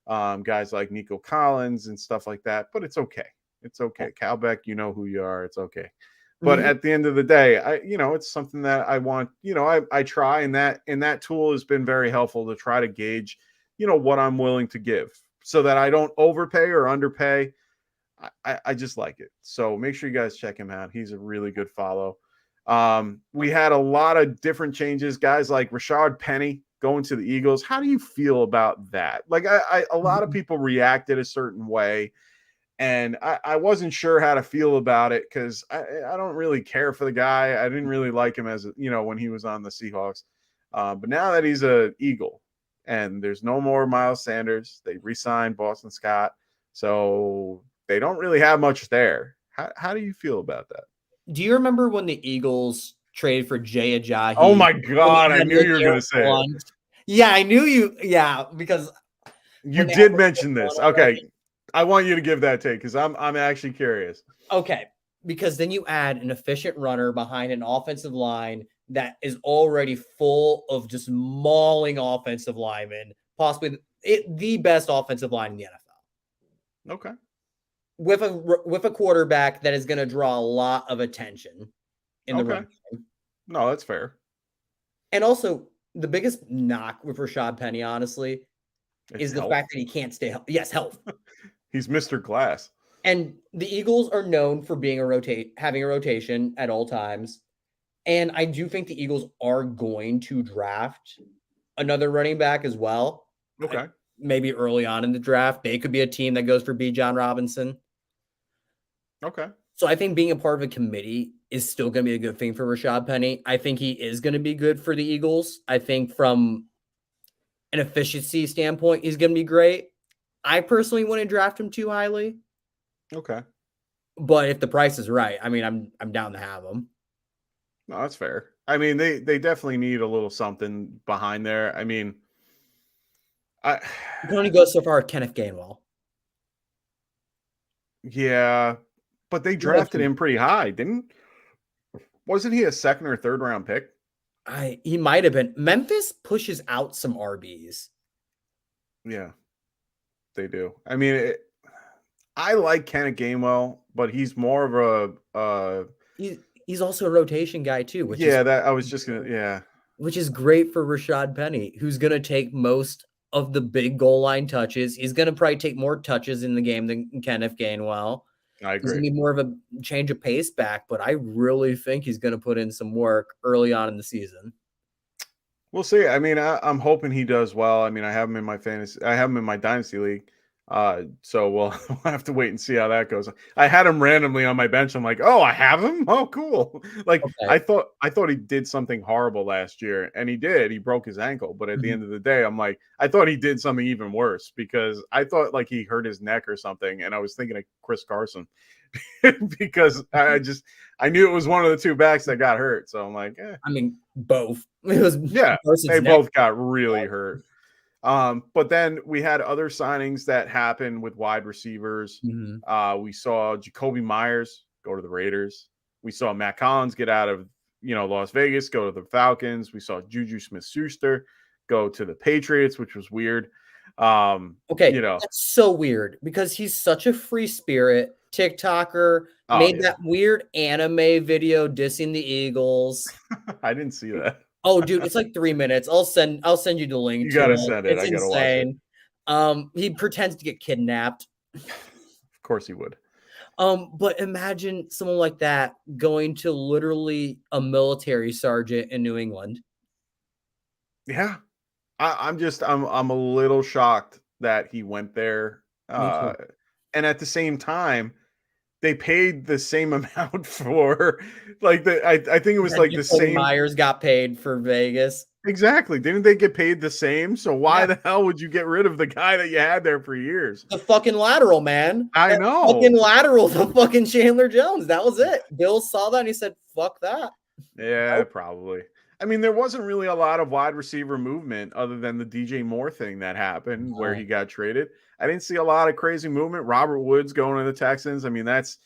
guys like Nico Collins and stuff like that, but it's okay. It's okay. Calbeck, you know who you are. It's okay. But at the end of the day, it's something that I want, I try, and that tool has been very helpful to try to gauge, what I'm willing to give so that I don't overpay or underpay. I just like it. So make sure you guys check him out. He's a really good follow. We had a lot of different changes, guys like Rashad Penny going to the Eagles. How do you feel about that? Like a lot of people reacted a certain way. And I wasn't sure how to feel about it because I don't really care for the guy. I didn't really like him as when he was on the Seahawks. But now that he's an Eagle and there's no more Miles Sanders, they re-signed Boston Scott. So they don't really have much there. How do you feel about that? Do you remember when the Eagles traded for Jay Ajayi? Oh my God, I knew you were going to say it. Yeah, I knew you. Yeah, because you did mention this. Okay. I want you to give that take because I'm actually curious. Okay, because then you add an efficient runner behind an offensive line that is already full of just mauling offensive linemen, possibly the best offensive line in the NFL. Okay. With a quarterback that is going to draw a lot of attention in the run game. No, that's fair. And also, the biggest knock with Rashad Penny, honestly, is the fact that he can't stay healthy. Yes, health. He's Mr. Glass. And the Eagles are known for being having a rotation at all times. And I do think the Eagles are going to draft another running back as well. Okay. Maybe early on in the draft, they could be a team that goes for B. John Robinson. Okay. So I think being a part of a committee is still going to be a good thing for Rashad Penny. I think he is going to be good for the Eagles. I think from an efficiency standpoint, he's going to be great. I personally wouldn't draft him too highly. Okay. But if the price is right, I mean, I'm down to have him. No, that's fair. I mean, they definitely need a little something behind there. I mean, you can only go so far with Kenneth Gainwell. Yeah, but they drafted him pretty high, wasn't he a second or third round pick? He might have been. Memphis pushes out some RBs. Yeah, they do. I mean, I like Kenneth Gainwell, but he's more of a. He's also a rotation guy too. Which is great for Rashad Penny, who's going to take most of the big goal line touches. He's going to probably take more touches in the game than Kenneth Gainwell. I He's agree. gonna be more of a change of pace back, but I really think he's gonna put in some work early on in the season. We'll see. I mean, I'm hoping he does well. I mean, I have him in my fantasy. I have him in my dynasty league. So we'll have to wait and see how that goes. I had him randomly on my bench. I'm like, oh, I have him. Oh, cool. Like Okay. I thought he did something horrible last year, and he did. He broke his ankle. But at the end of the day, I'm like, I thought he did something even worse because I thought like he hurt his neck or something, and I was thinking of Chris Carson because I knew it was one of the two backs that got hurt. So I'm like, I mean, both. It was they both got really hurt. But then we had other signings that happened with wide receivers. We saw Jacoby Myers go to the Raiders. We saw Matt Collins get out of Las Vegas, go to the Falcons. We saw Juju Smith-Schuster go to the Patriots, which was weird. That's so weird because he's such a free spirit. TikToker made that weird anime video dissing the Eagles. I didn't see that. Oh, dude, it's like 3 minutes. I'll send you the link. You gotta send it. It's insane. He pretends to get kidnapped. Of course he would. But imagine someone like that going to literally a military sergeant in New England. Yeah. I'm a little shocked that he went there. And at the same time, they paid the same amount for I think it was like the same. Myers got paid for Vegas. Exactly. Didn't they get paid the same? So why the hell would you get rid of the guy that you had there for years? The fucking lateral, man. I know. Fucking lateral to fucking Chandler Jones. That was it. Bill saw that and he said, fuck that. Yeah, probably. I mean, there wasn't really a lot of wide receiver movement other than the DJ Moore thing that happened where he got traded. I didn't see a lot of crazy movement. Robert Woods going to the Texans. I mean, that's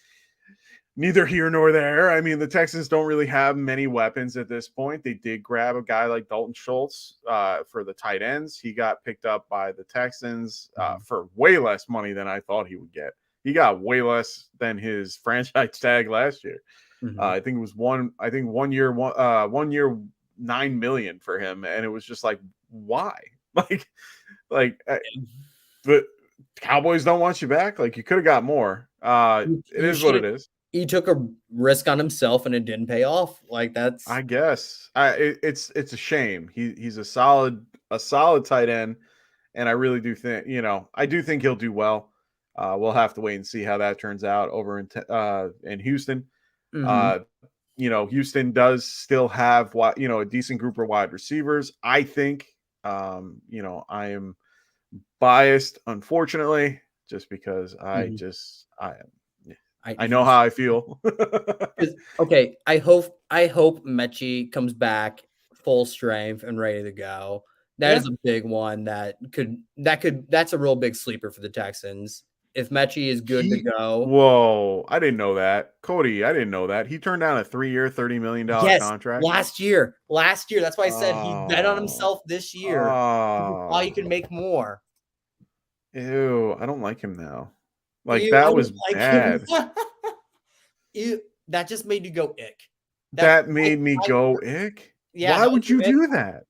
neither here nor there. I mean, the Texans don't really have many weapons at this point. They did grab a guy like Dalton Schultz for the tight ends. He got picked up by the Texans for way less money than I thought he would get. He got way less than his franchise tag last year. I think it was 1 year, $9 million for him, and it was just like, why? The Cowboys don't want you back. Like, you could have got more. It is what it is. He took a risk on himself, and it didn't pay off. Like, that's, I guess, it's a shame. He's a solid tight end, and I really do think I do think he'll do well. We'll have to wait and see how that turns out over in Houston. Houston does still have a decent group of wide receivers. I think, I am biased, unfortunately, just because I know how I feel. Okay, I hope Mechie comes back full strength and ready to go. That is a big one that's a real big sleeper for the Texans. If Mechie is good to go. Whoa, I didn't know that. Cody, I didn't know that. He turned down a 3-year, $30 million contract. Last year. That's why I said he bet on himself this year. How he can make more. Ew, I don't like him now. That was bad. Ew, that just made you go ick. That made me go ick? Yeah. Why would you do that?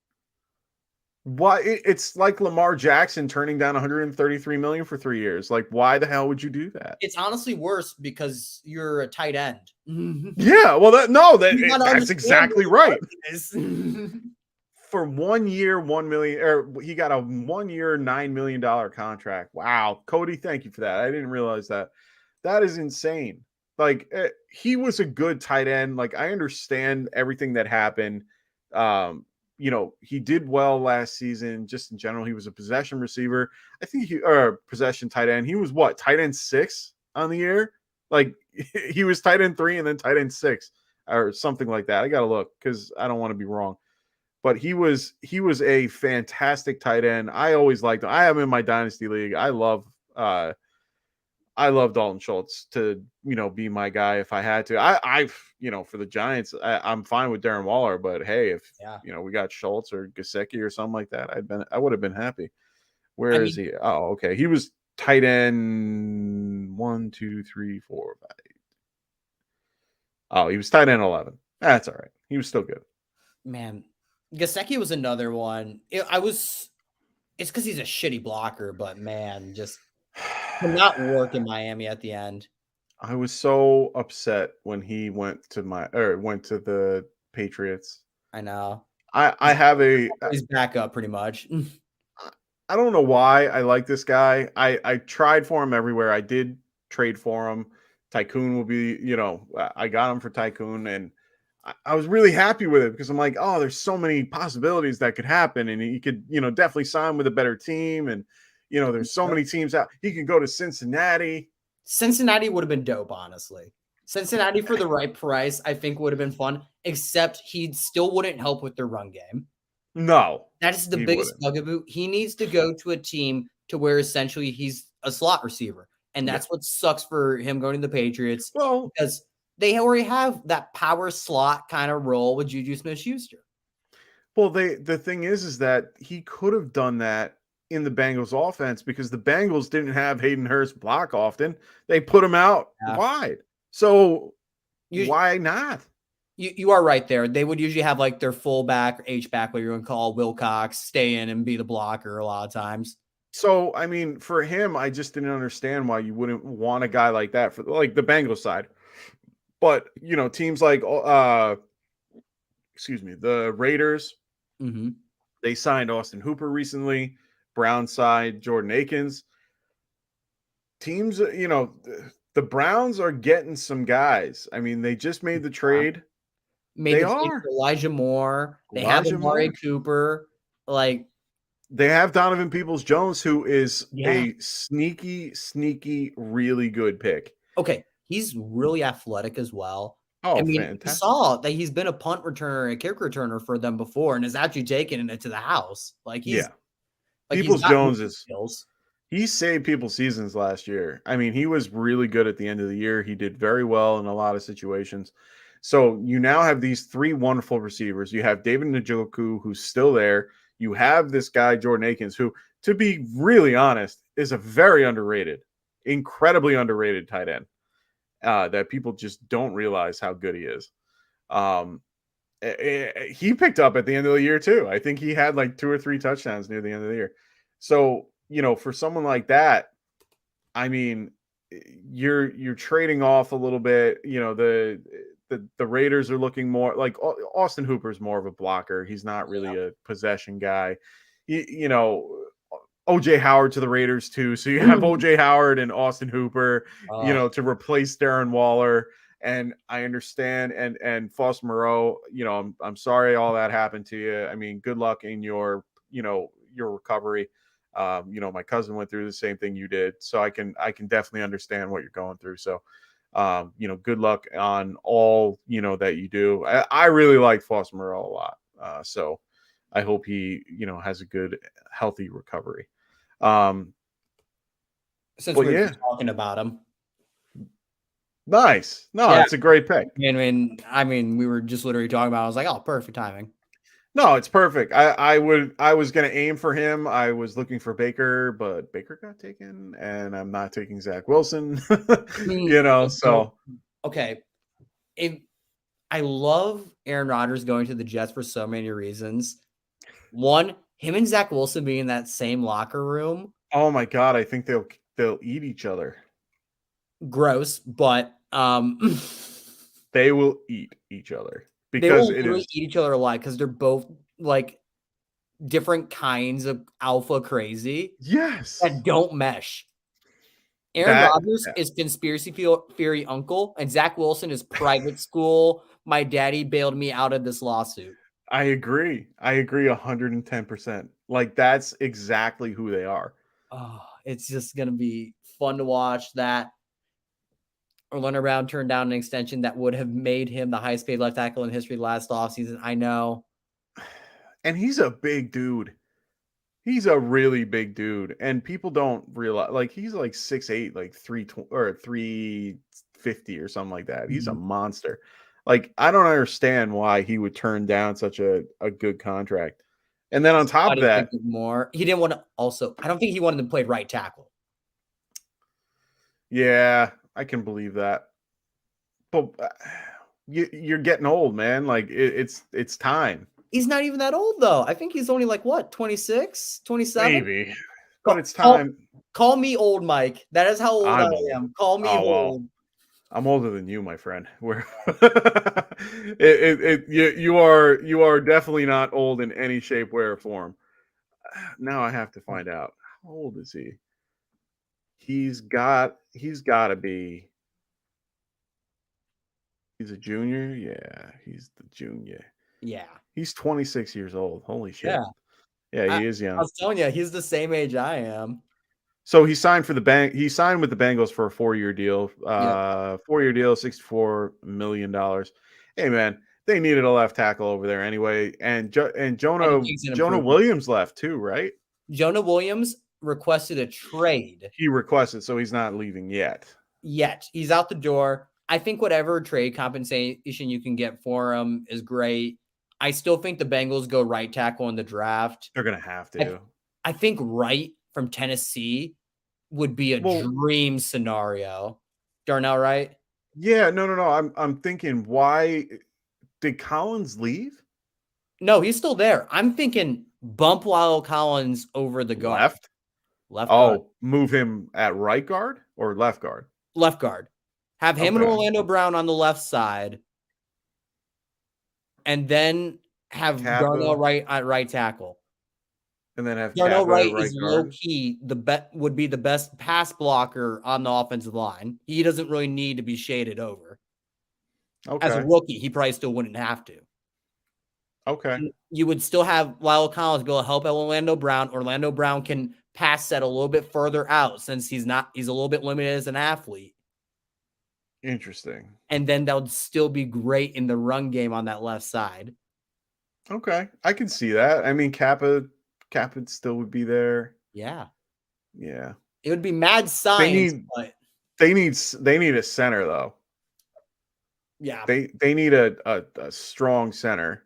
Why? It's like Lamar Jackson turning down $133 million for 3 years. Like, why the hell would you do that? It's honestly worse because you're a tight end. Yeah, well, that's exactly right. For 1 year, $1 million, or he got a 1 year, $9 million contract. Wow, Cody, thank you for that. I didn't realize that. That is insane. Like, he was a good tight end. Like, I understand everything that happened. He did well last season. Just in general, he was a possession receiver. I think possession tight end. He was tight end 6 on the year. Like, he was tight end 3 and then tight end 6 or something like that. I got to look because I don't want to be wrong. But he was a fantastic tight end. I always liked him. I have him in my dynasty league. I love Dalton Schultz to, be my guy if I had to. I for the Giants, I'm fine with Darren Waller, but hey, if we got Schultz or Gesicki or something like that, I would have been happy. Where is he? Oh, okay. He was tight end 1, 2, 3, 4, 5. Oh, he was tight end 11. That's all right. He was still good. Man, Gesicki was another one. It's because he's a shitty blocker, but man, just could not work in Miami at the end. I was so upset when he went to the Patriots. I know. I have He's back up pretty much. I don't know why I like this guy. I tried for him everywhere. I did trade for him. Tycoon will be, I got him for Tycoon, and I was really happy with it because I'm like, oh, there's so many possibilities that could happen, and he could, definitely sign with a better team, and there's so many teams out. He could go to Cincinnati. Cincinnati would have been dope, honestly. Cincinnati for the right price, I think would have been fun, except he still wouldn't help with their run game. No. That is the biggest bugaboo. He needs to go to a team to where essentially he's a slot receiver. And that's what sucks for him going to the Patriots. Well, because they already have that power slot kind of role with Juju Smith-Schuster. Well, the thing is that he could have done that in the Bengals offense because the Bengals didn't have Hayden Hurst block often. They put him out wide. So why not? You are right there. They would usually have like their fullback or H-back, what you're going to call Wilcox, stay in and be the blocker a lot of times. So, I mean, for him, I just didn't understand why you wouldn't want a guy like that for like the Bengals side. But, teams like, the Raiders, they signed Austin Hooper recently. Brown side, Jordan Akins. Teams, the Browns are getting some guys. I mean, they just made the trade. They are. Elijah Moore. They have Amari Cooper. Like, they have Donovan Peoples-Jones, who is a sneaky, really good pick. Okay. He's really athletic as well. Oh, I mean, fantastic. We saw that he's been a punt returner, a kick returner for them before, and has actually taken it to the house. Like, Peoples-Jones he saved people's seasons last year. I mean, he was really good at the end of the year. He did very well in a lot of situations. So you now have these three wonderful receivers. You have David Njoku, who's still there. You have this guy, Jordan Akins, who, to be really honest, is a very incredibly underrated tight end that people just don't realize how good he is. He picked up at the end of the year too. I think he had like 2 or 3 touchdowns near the end of the year. So, for someone like that, I mean, you're trading off a little bit. The Raiders are looking more like Austin Hooper is more of a blocker. He's not really a possession guy. OJ Howard to the Raiders too. So you have OJ Howard and Austin Hooper, to replace Darren Waller. And I understand. And Foster Moreau, I'm sorry all that happened to you. I mean, good luck in your recovery. My cousin went through the same thing you did. So I can definitely understand what you're going through. So, good luck on all, that you do. I really like Foster Moreau a lot. So I hope he, has a good, healthy recovery. Since we're talking about him. Nice. No, it's a great pick. I mean, we were just literally talking about it. I was like, oh, perfect timing. No, it's perfect. I was going to aim for him. I was looking for Baker, but Baker got taken, and I'm not taking Zach Wilson. So. Okay. I love Aaron Rodgers going to the Jets for so many reasons. One, him and Zach Wilson being in that same locker room. Oh my God, I think they'll eat each other. Gross, but they will eat each other. Because they will eat each other alive because they're both like different kinds of alpha crazy. Yes. That don't mesh. Aaron Rodgers is conspiracy theory uncle, and Zach Wilson is private school. My daddy bailed me out of this lawsuit. I agree 110%. Like, that's exactly who they are. Oh, it's just going to be fun to watch that. Orlando Brown turned down an extension that would have made him the highest paid left tackle in history last offseason. I know. And he's a big dude. He's a really big dude. And people don't realize, like, he's like 6'8", like 320 or 350 or something like that. He's a monster. Like, I don't understand why he would turn down such a good contract. And then on top of that, he didn't want to also, I don't think he wanted to play right tackle. Yeah, I can believe that. But you're getting old, man. Like, it's time. He's not even that old, though. I think he's only like, what, 26, 27? Maybe. But it's time. Call me old, Mike. That is how old I am. Call me old. I'm older than you, my friend. You are definitely not old in any shape, way, or form. Now I have to find out, how old is he? He's got to be. He's a junior. Yeah, he's the junior. Yeah. He's 26 years old. Holy shit. Yeah. Yeah, I he is young. was telling you, he's the same age I am. So he signed with the Bengals for a 4-year deal. Yep. 4-year deal, $64 million. Hey man, they needed a left tackle over there anyway, and Anything's an Jonah improvement. Williams left too, right? Jonah Williams requested a trade. He requested, so he's not leaving yet. He's out the door. I think whatever trade compensation you can get for him is great. I still think the Bengals go right tackle in the draft. They're gonna have to. I think Wright from Tennessee would be a dream scenario. Darnell Wright? Yeah, no. I'm thinking, why did Collins leave? No, he's still there. I'm thinking bump Lyle Collins over the guard. Left guard. Move him at right guard or left guard? Left guard. Have him and Orlando Brown on the left side. And then have Darnell Wright at right tackle. And then have Darnell Wright is low key would be the best pass blocker on the offensive line. He doesn't really need to be shaded over. Okay. As a rookie, he probably still wouldn't have to. Okay. And you would still have Lyle Collins go help Orlando Brown. Orlando Brown can pass set a little bit further out since he's a little bit limited as an athlete. Interesting. And then that would still be great in the run game on that left side. Okay. I can see that. I mean, Kappa still would be there. Yeah. Yeah. It would be mad science. They need a center though. Yeah. They need a strong center.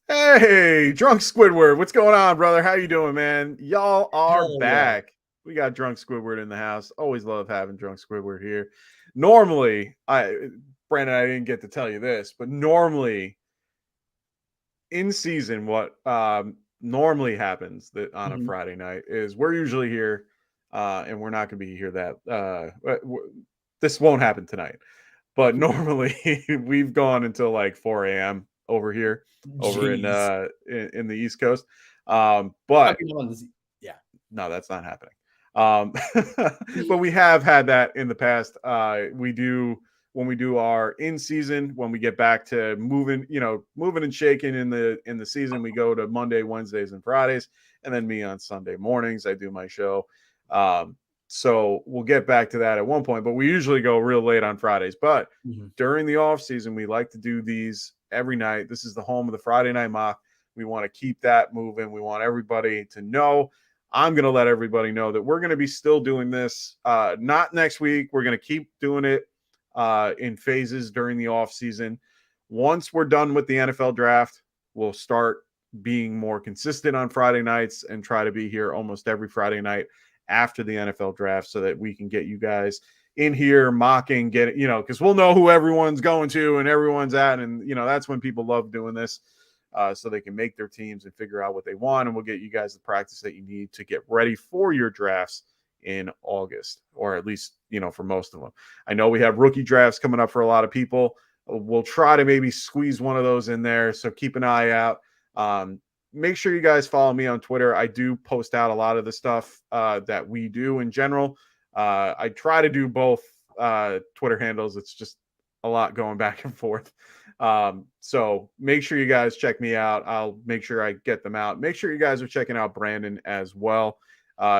Hey, Drunk Squidward, what's going on, brother? How you doing, man? Y'all are back. Yeah. We got Drunk Squidward in the house. Always love having Drunk Squidward here. Normally, Brandon, I didn't get to tell you this, but normally in season, what normally happens that on a Friday night is we're usually here, and we're not going to be here this won't happen tonight. But normally we've gone until like 4 a.m. over here, over in the East Coast. But yeah, no, that's not happening. But we have had that in the past. We do when we do our in season, when we get back to moving and shaking in the season, we go to Monday, Wednesdays, and Fridays, and then me on Sunday mornings. I do my show. So we'll get back to that at one point, but we usually go real late on Fridays. But during the off season, we like to do these every night. This is the home of the Friday Night Mock. We want to keep that moving. We want everybody to know. I'm going to let everybody know that we're going to be still doing this. Not next week. We're going to keep doing it in phases during the off season. Once we're done with the NFL draft, we'll start being more consistent on Friday nights and try to be here almost every Friday night after the NFL draft so that we can get you guys in here mocking, because we'll know who everyone's going to and everyone's at. And, that's when people love doing this so they can make their teams and figure out what they want. And we'll get you guys the practice that you need to get ready for your drafts in August, or at least, for most of them. I know we have rookie drafts coming up for a lot of people. We'll try to maybe squeeze one of those in there. So keep an eye out. Make sure you guys follow me on Twitter. I do post out a lot of the stuff that we do in general. I try to do both Twitter handles. It's just a lot going back and forth. So make sure you guys check me out. I'll make sure I get them out. Make sure you guys are checking out Brandon as well.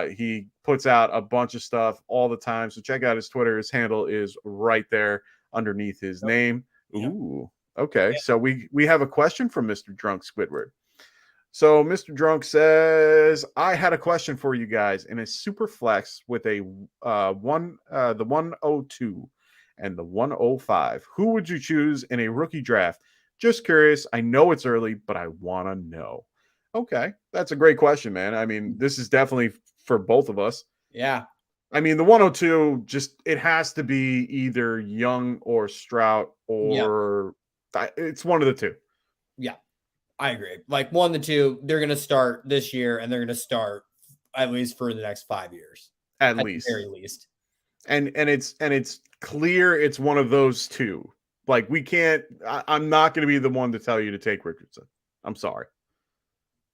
He puts out a bunch of stuff all the time. So check out his Twitter. His handle is right there underneath his name. Ooh, okay. Yeah. So we have a question from Mr. Drunk Squidward. So Mr. Drunk says, I had a question for you guys in a super flex with the 102 and the 105. Who would you choose in a rookie draft? Just curious. I know it's early, but I want to know. Okay. That's a great question, man. I mean, this is definitely for both of us. Yeah. I mean, the 102, it has to be either Young or Stroud, or it's one of the two. Yeah. I agree. Like 1 to 2, they're going to start this year, and they're going to start at least for the next 5 years. At least. The very least. And it's clear it's one of those two. Like we can't. I'm not going to be the one to tell you to take Richardson. I'm sorry.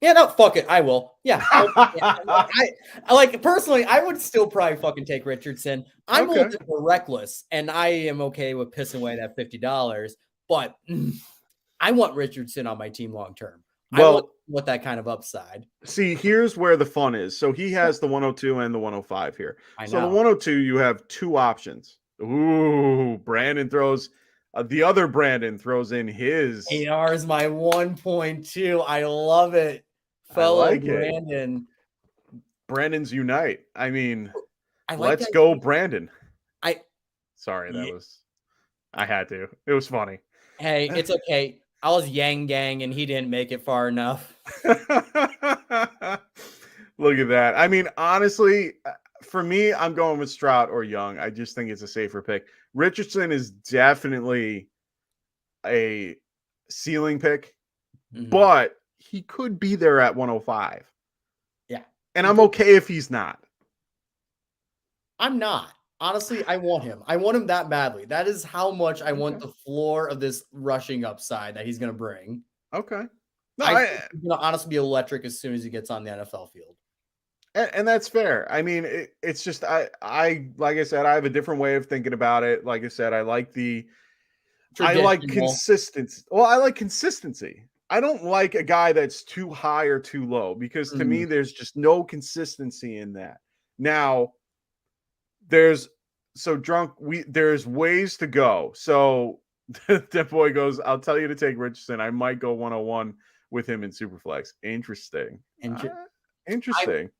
Yeah, no, fuck it. I will. Yeah. I like personally, I would still probably fucking take Richardson. I'm a little bit more reckless, and I am okay with pissing away that $50, but I want Richardson on my team long term. Well, I want that kind of upside. See, here's where the fun is. So he has the 102 and the 105 here. So the 102, you have two options. Ooh, Brandon throws the other Brandon throws in his. AR is my 1.2. I love it. Fellow Brandon. Brandon's unite. I mean, let's go, Brandon. Sorry, I had to. It was funny. Hey, it's okay. I was Yang Gang and he didn't make it far enough. Look at that. I mean, honestly, for me, I'm going with Stroud or Young. I just think it's a safer pick. Richardson is definitely a ceiling pick, but he could be there at 105. Yeah. And I'm okay if he's not. I'm not. Honestly, I want him. I want him that badly. That is how much I want the floor of this rushing upside that he's going to bring. Okay. No, I think he's going to honestly be electric as soon as he gets on the NFL field. And that's fair. I mean, it's just, I like I said, I have a different way of thinking about it. Like I said, I like consistency. Well, I like consistency. I don't like a guy that's too high or too low because to me, there's just no consistency in that. Now, there's ways to go. So that boy goes, I'll tell you to take Richardson. I might go 101 with him in Superflex. Interesting.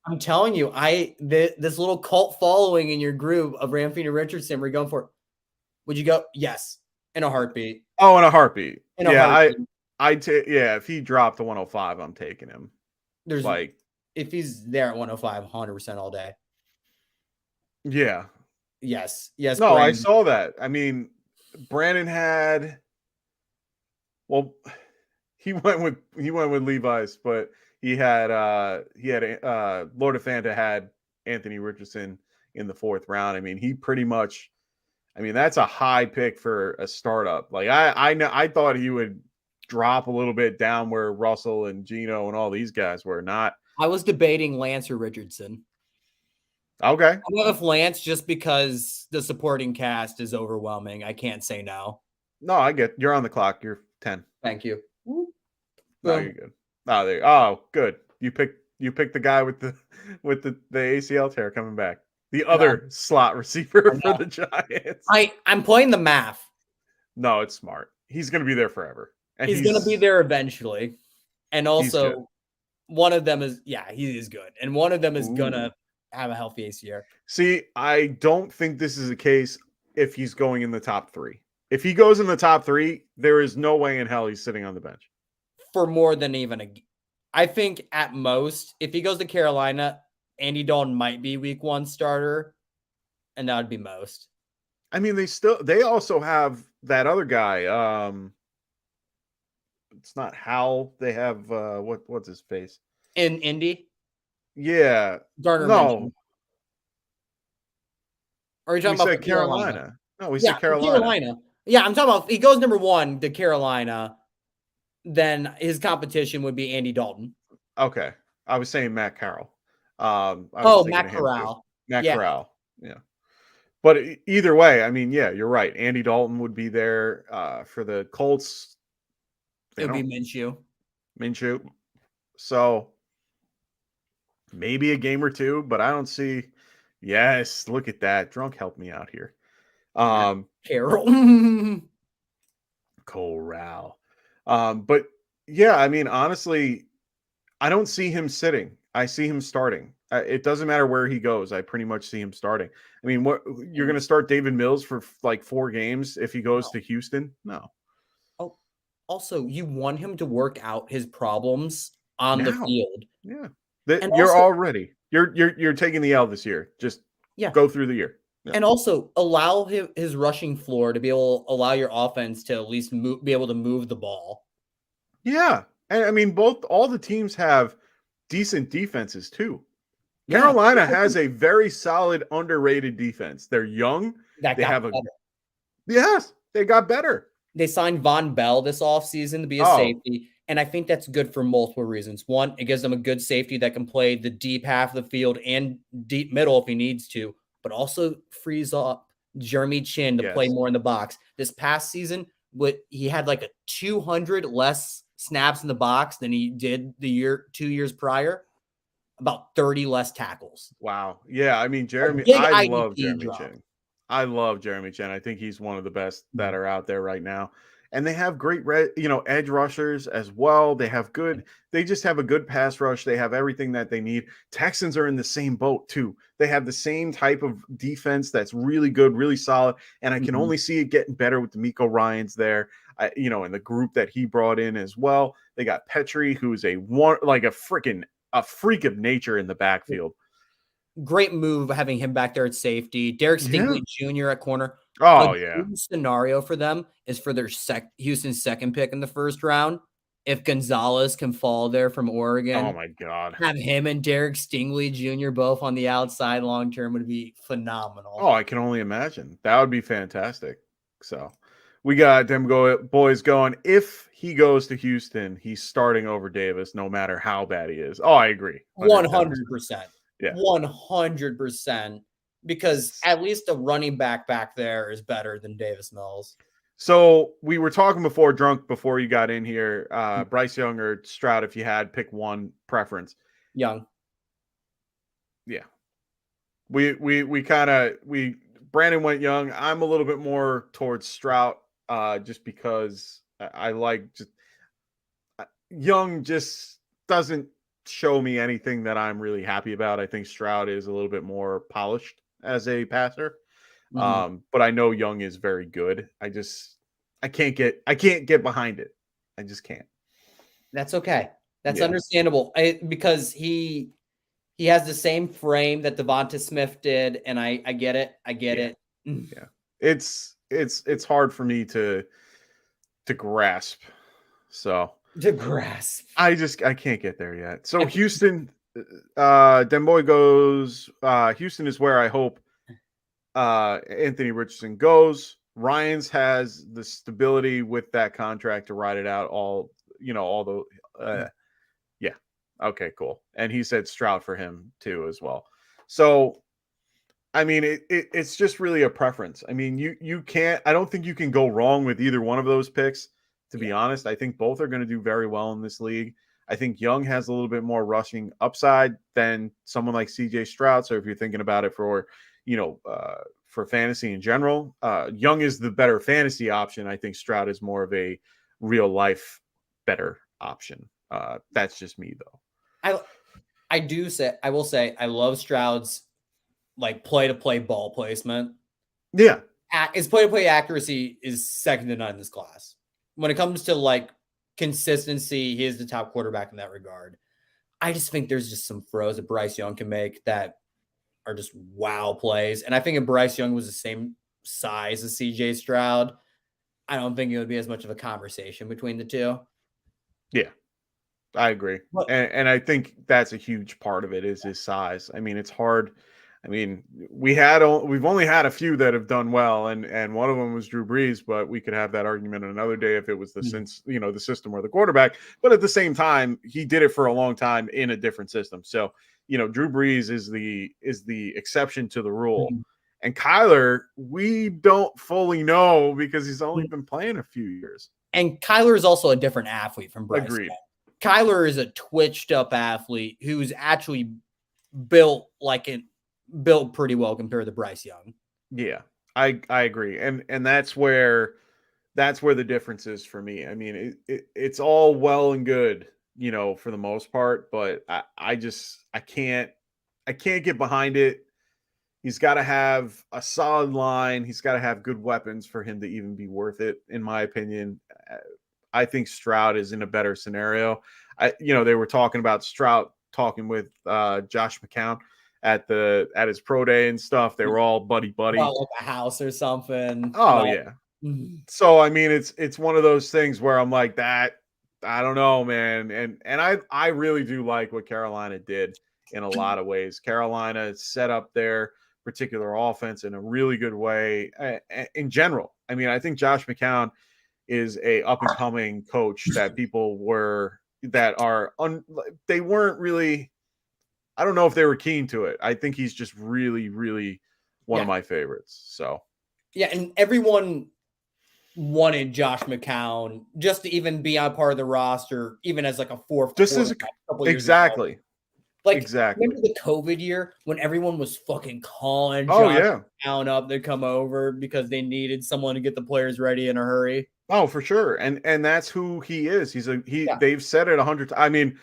I'm telling you, this little cult following in your group of Ramfina Richardson, we're going for. Would you go? Yes, in a heartbeat. Oh, in a heartbeat. If he dropped to 105, I'm taking him. There's like if he's there at 105, 100% all day. Yeah. Yes. No, Brandon. I saw that. I mean, Brandon had. Well, he went with Levi's, but he had Lord of Fanta had Anthony Richardson in the 4th round. I mean, he pretty much. I mean, that's a high pick for a startup. Like I thought he would drop a little bit down where Russell and Gino and all these guys were not. I was debating Lance or Richardson. Okay. I went with Lance just because the supporting cast is overwhelming. I can't say no. No, I get you're on the clock. You're 10. Thank you. No, you're good. Oh, good. You picked the guy with the ACL tear coming back. The other slot receiver for the Giants. I'm playing the math. No, it's smart. He's going to be there forever. And he's going to be there eventually. And also, one of them is, he is good. And one of them is going to have a healthy ACL. See, I don't think this is a case if he's going in the top 3. If he goes in the top 3, there is no way in hell he's sitting on the bench. For more than I think at most, if he goes to Carolina, Andy Dalton might be week 1 starter, and that would be most. I mean, they also have that other guy. It's not Howell. They have what's his face in Indy. Yeah, Gardner. No. Or are you talking about Carolina? No, we said Carolina. Yeah, I'm talking about. If he goes number 1 to Carolina, then his competition would be Andy Dalton. Okay, I was saying Matt Carroll. Matt Corral. Corral. Yeah. But either way, I mean, you're right. Andy Dalton would be there for the Colts. It would be Minshew. So maybe a game or two, but I don't see. Yes, look at that. Drunk helped me out here. Carroll. Corral. But yeah, I mean, honestly, I don't see him sitting. I see him starting. It doesn't matter where he goes. I pretty much see him starting. I mean, what you're going to start David Mills for like 4 games if he goes to Houston? No. Oh, also, you want him to work out his problems on the field. Yeah, you're taking the L this year. Just go through the year. Yeah. And also allow his rushing floor to be able to allow your offense to at least be able to move the ball. Yeah, and I mean all the teams have decent defenses too. Carolina has a very solid, underrated defense. They're young. They got better. They signed Von Bell this offseason to be a safety, and I think that's good for multiple reasons. One, it gives them a good safety that can play the deep half of the field and deep middle if he needs to, but also frees up Jeremy Chin to play more in the box. This past season, he had like a 200 less snaps in the box than he did 2 years prior. About 30 less tackles. Wow. Yeah, I mean, Jeremy, I love Jeremy Chin. I love Jeremy Chin. I think he's one of the best that are out there right now. And they have great, edge rushers as well. They just have a good pass rush. They have everything that they need. Texans are in the same boat too. They have the same type of defense that's really good, really solid. And I can only see it getting better with D'Amico Ryans there, and the group that he brought in as well. They got Petrie, who's a freak of nature in the backfield. Great move having him back there at safety. Derek Stingley Jr. at corner. Oh, the scenario for them is for their Houston's second pick in the first round. If Gonzalez can fall there from Oregon, oh my God, have him and Derek Stingley Jr. both on the outside long term would be phenomenal. Oh, I can only imagine. That would be fantastic. So we got them boys going. If he goes to Houston, he's starting over Davis, no matter how bad he is. Oh, I agree. 100%. Yeah. 100%. Because at least a running back there is better than Davis Mills. So we were talking before you got in here. Bryce Young or Stroud, if you had pick one preference. Young. Yeah. Brandon went Young. I'm a little bit more towards Stroud, just because I like Young just doesn't show me anything that I'm really happy about. I think Stroud is a little bit more polished as a passer. But I know Young is very good. I can't get behind it. I just can't. That's okay. That's understandable. Because he has the same frame that Devonta Smith did, and I get it. I get it. Yeah. It's hard for me to grasp. So I can't get there yet. So Houston, Demboy goes. Houston is where I hope Anthony Richardson goes. Ryans has the stability with that contract to ride it out okay, cool. And he said Stroud for him too as well. So I mean, it's just really a preference. I mean, I don't think you can go wrong with either one of those picks, to be honest. I think both are going to do very well in this league. I think Young has a little bit more rushing upside than someone like CJ Stroud. So if you're thinking about it for fantasy in general, Young is the better fantasy option. I think Stroud is more of a real life better option. That's just me though. I will say I love Stroud's like play-to-play ball placement. Yeah. His play-to-play accuracy is second to none in this class. When it comes to like consistency, he is the top quarterback in that regard. I just think there's just some throws that Bryce Young can make that are just wow plays. And I think if Bryce Young was the same size as CJ Stroud, I don't think it would be as much of a conversation between the two. Yeah. I agree. And I think that's a huge part of it is his size. I mean, it's hard. I mean, we've only had a few that have done well, and one of them was Drew Brees, but we could have that argument another day if it was the system or the quarterback. But at the same time, he did it for a long time in a different system. So, Drew Brees is the exception to the rule. And Kyler, we don't fully know because he's only been playing a few years. And Kyler is also a different athlete from Bryce. Agreed. Kyler is a twitched up athlete who's actually built pretty well compared to Bryce Young. Yeah, I agree. And that's where the difference is for me. I mean, it's all well and good, for the most part, but I can't get behind it. He's got to have a solid line. He's got to have good weapons for him to even be worth it, in my opinion. I think Stroud is in a better scenario. They were talking about Stroud talking with Josh McCown at his pro day and stuff. They were all buddy. Like a house or something. Oh yeah. So I mean, it's one of those things where I'm like that. I don't know, man. And I really do like what Carolina did in a lot of ways. Carolina is set up their particular offense in a really good way in general. I mean, I think Josh McCown is a up and coming coach that people they weren't really, I don't know if they were keen to it. I think he's just really, really one of my favorites. So yeah, and everyone wanted Josh McCown just to even be on part of the roster, even as like a fourth. This is exactly. Like, exactly. remember the COVID year when everyone was fucking calling Josh McCown up to come over because they needed someone to get the players ready in a hurry? Oh, for sure. And that's who he is. They've said it 100 times. I mean,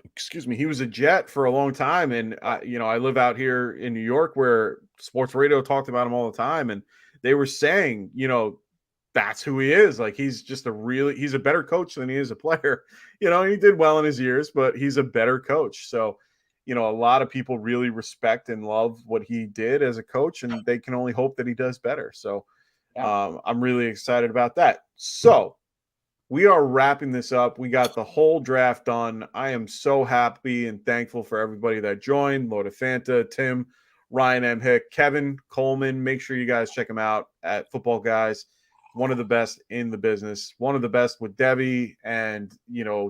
excuse me, he was a Jet for a long time. And I live out here in New York where sports radio talked about him all the time. And they were saying, that's who he is. Like, he's a better coach than he is a player. He did well in his years, but he's a better coach. So, a lot of people really respect and love what he did as a coach, and they can only hope that he does better. So I'm really excited about that. So we are wrapping this up. We got the whole draft done. I am so happy and thankful for everybody that joined. Lord of Fanta, Tim, Ryan M. Hick, Kevin Coleman. Make sure you guys check him out at Football Guys. One of the best in the business. One of the best with Debbie and,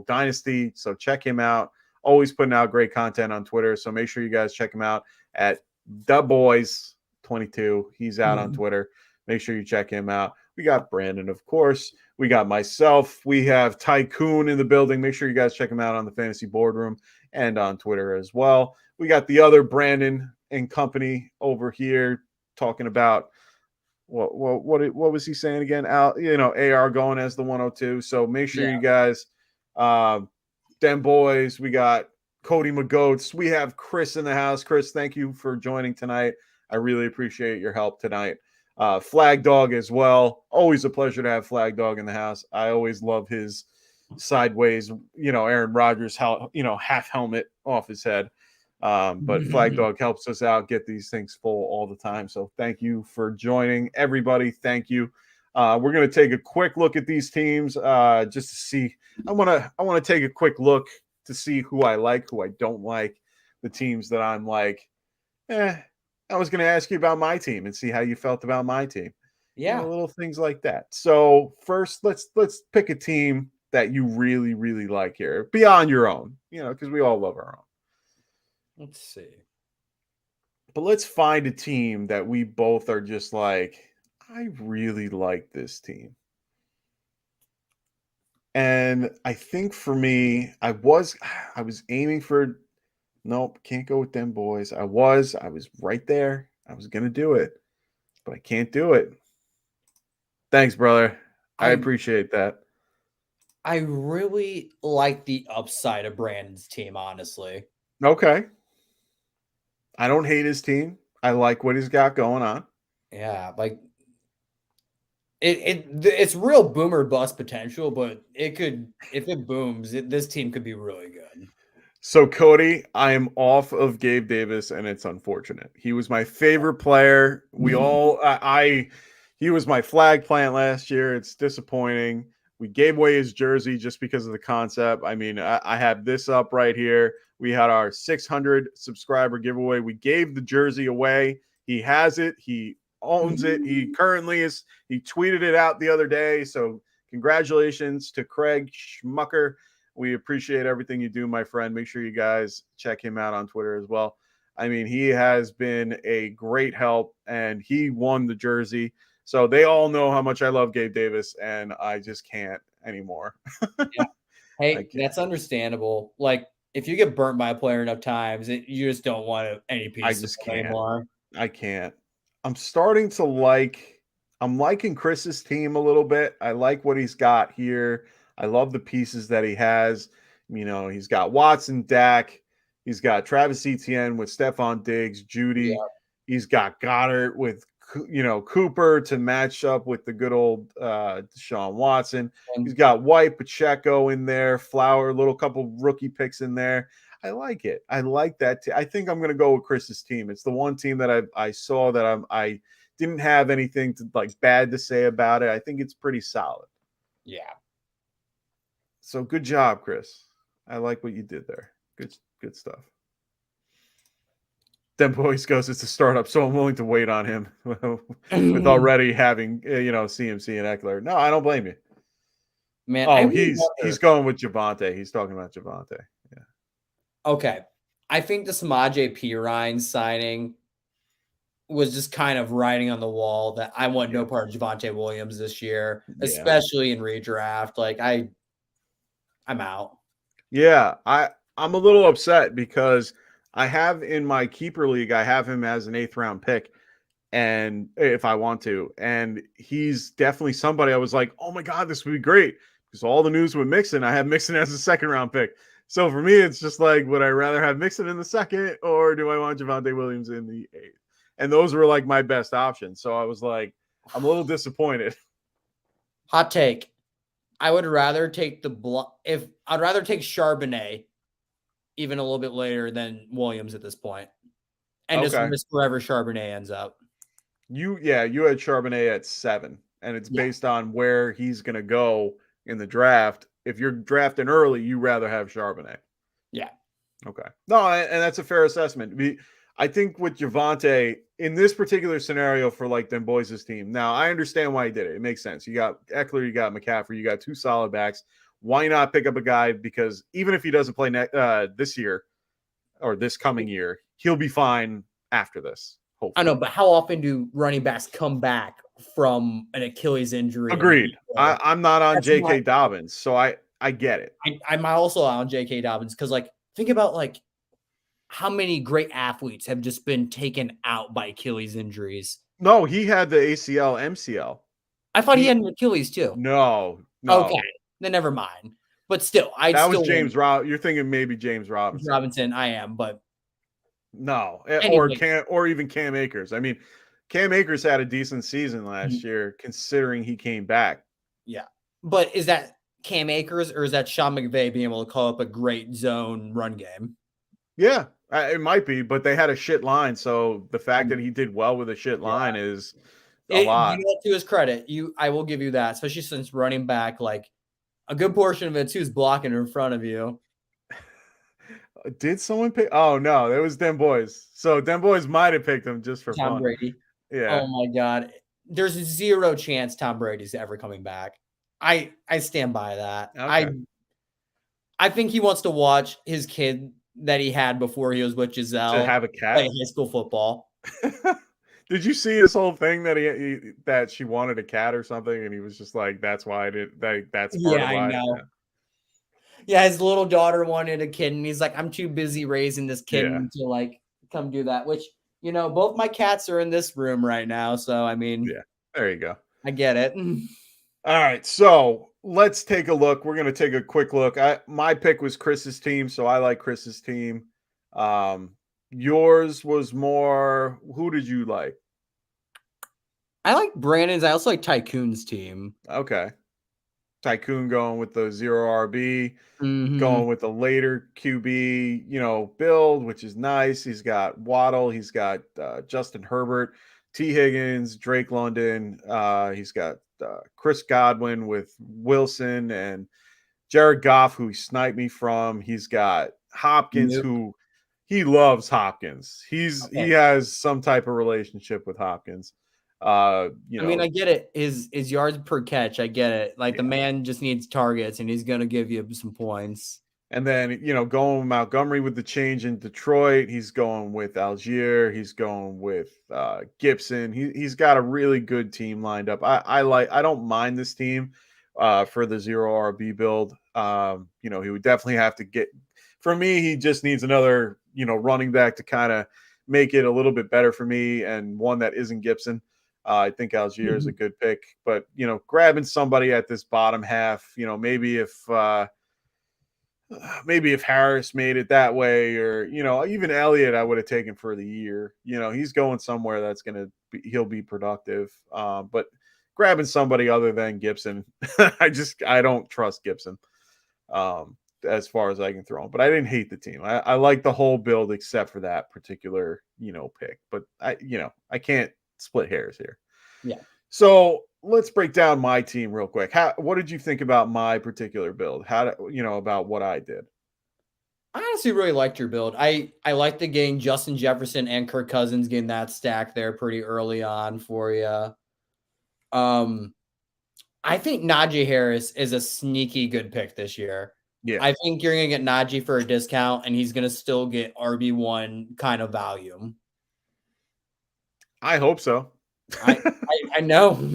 Dynasty. So check him out. Always putting out great content on Twitter. So make sure you guys check him out at TheBoys22. He's out on Twitter. Make sure you check him out. We got Brandon, of course. We got myself. We have Tycoon in the building. Make sure you guys check him out on the Fantasy Boardroom and on Twitter as well. We got the other Brandon and company over here talking about what was he saying again? AR going as the 102. So make sure you guys, them boys. We got Cody McGoats. We have Chris in the house. Chris, thank you for joining tonight. I really appreciate your help tonight. Flag Dog as well. Always a pleasure to have Flag Dog in the house. I always love his sideways, Aaron Rodgers, half helmet off his head. But Flag Dog helps us out, get these things full all the time. So thank you for joining, everybody. Thank you. We're going to take a quick look at these teams just to see. I want to take a quick look to see who I like, who I don't like, the teams that I'm like, I was going to ask you about my team and see how you felt about my team. Yeah. Little things like that. So first, let's pick a team that you really, really like here beyond your own, because we all love our own. Let's see. But let's find a team that we both are just like, I really like this team. And I think for me, I was aiming for, nope, can't go with them boys. I was right there. I was going to do it, but I can't do it. Thanks, brother. I appreciate that. I really like the upside of Brandon's team, honestly. Okay. I don't hate his team. I like what he's got going on. Yeah, like it's real boomer bust potential, but it could, if it booms, this team could be really good. So Cody, I am off of Gabe Davis, and it's unfortunate. He was my favorite player. He was my flag plant last year. It's disappointing. We gave away his jersey just because of the concept. I mean, I have this up right here. We had our 600 subscriber giveaway. We gave the jersey away. He has it. He owns it. He tweeted it out the other day. So congratulations to Craig Schmucker. We appreciate everything you do, my friend. Make sure you guys check him out on Twitter as well. I mean, he has been a great help, and he won the jersey. So they all know how much I love Gabe Davis, and I just can't anymore. Yeah. Hey, that's understandable. Like, if you get burnt by a player enough times, you just don't want any piece of it anymore. I can't. I'm starting to I'm liking Chris's team a little bit. I like what he's got here. I love the pieces that he has. He's got Watson, Dak. He's got Travis Etienne with Stephon Diggs, Judy. Yeah. He's got Goddard with, Cooper to match up with the good old Deshaun Watson. He's got White, Pacheco in there, Flower, little couple rookie picks in there. I like it. I like that. I think I'm going to go with Chris's team. It's the one team that I saw that I didn't have anything bad to say about it. I think it's pretty solid. Yeah. So good job, Chris. I like what you did there. Good stuff. Den Boys goes, it's a startup, so I'm willing to wait on him with already having, CMC and Eckler. No, I don't blame you. Man, Oh, he's going with Javonte. He's talking about Javonte. Yeah. Okay. I think the Samaje Perine signing was just kind of writing on the wall that I want no part of Javonte Williams this year, especially in redraft. Like I'm out. Yeah, I'm a little upset because I have in my keeper league, I have him as an 8th round pick, and if I want to, and he's definitely somebody I was like, oh my god, this would be great because all the news with Mixon, I have Mixon as a 2nd round pick. So for me, it's just like, would I rather have Mixon in the 2nd, or do I want Javonte Williams in the 8th? And those were like my best options. So I was like, I'm a little disappointed. Hot take. I would rather take I'd rather take Charbonnet even a little bit later than Williams at this point, and just miss wherever Charbonnet ends up. You had Charbonnet at 7, and it's based on where he's going to go in the draft. If you're drafting early, you rather have Charbonnet. Yeah. Okay. No, and that's a fair assessment. I think with Javonte in this particular scenario for like Den Boys' team. Now, I understand why he did it. It makes sense. You got Eckler, you got McCaffrey, you got 2 solid backs. Why not pick up a guy? Because even if he doesn't play this year or this coming year, he'll be fine after this. Hopefully. I know, but how often do running backs come back from an Achilles injury? Agreed. I'm not on J.K. Dobbins, so I get it. I'm also on J.K. Dobbins because, like, think about like how many great athletes have just been taken out by Achilles injuries. No, he had the ACL, MCL. I thought he had an Achilles too. No. Okay, then never mind. But still, that was James Robinson. You're thinking maybe James Robinson. I am, but no, or even Cam Akers. I mean, Cam Akers had a decent season last year, considering he came back. Yeah, but is that Cam Akers or is that Sean McVay being able to call up a great zone run game? Yeah, it might be, but they had a shit line, so the fact that he did well with a shit line is a lot. You know, to his credit, I will give you that, especially since running back, like a good portion of it's who's blocking in front of you. Did someone pick? Oh no, it was Den Boys. So Den Boys might have picked him just for Tom fun. Brady. Yeah. Oh my god, there's 0 chance Tom Brady's ever coming back. I stand by that. Okay. I think he wants to watch his kid that he had before he was with Giselle to have a cat play high school football. Did you see his whole thing that that she wanted a cat or something, and he was just like, "That's why I did." That's part of why. I know. Yeah, his little daughter wanted a kid, and he's like, "I'm too busy raising this kid to like come do that." Which, you know, both my cats are in this room right now, so I mean, yeah, there you go. I get it. All right, so let's take a look. We're gonna take a quick look. My pick was Chris's team, so I like Chris's team. Yours was more. Who did you like? I like Brandon's. I also like Tycoon's team. Okay. Tycoon going with the 0 RB, going with the later QB, build, which is nice. He's got Waddle, he's got Justin Herbert, T. Higgins, Drake London. He's got Chris Godwin with Wilson and Jared Goff, who he sniped me from. He's got Hopkins, who he loves Hopkins. He has some type of relationship with Hopkins. I mean, I get it. His yards per catch, I get it. Like the man just needs targets, and he's gonna give you some points. And then going with Montgomery with the change in Detroit, he's going with Algier, he's going with Gibson. He's got a really good team lined up. I don't mind this team for the 0 RB build. He would definitely have to get. For me, he just needs another running back to kind of make it a little bit better for me, and one that isn't Gibson. I think Algier is a good pick, but grabbing somebody at this bottom half, maybe if Harris made it that way, or even Elliott, I would have taken for the year. He's going somewhere that's he'll be productive. But grabbing somebody other than Gibson, I don't trust Gibson as far as I can throw him. But I didn't hate the team. I like the whole build except for that particular pick. But I can't split hairs here. Yeah. So let's break down my team real quick. What did you think about my particular build? About what I did? I honestly really liked your build. I like the getting Justin Jefferson and Kirk Cousins getting that stack there pretty early on for you. I think Najee Harris is a sneaky good pick this year. Yeah. I think you're going to get Najee for a discount, and he's going to still get RB1 kind of value. I hope so. I know.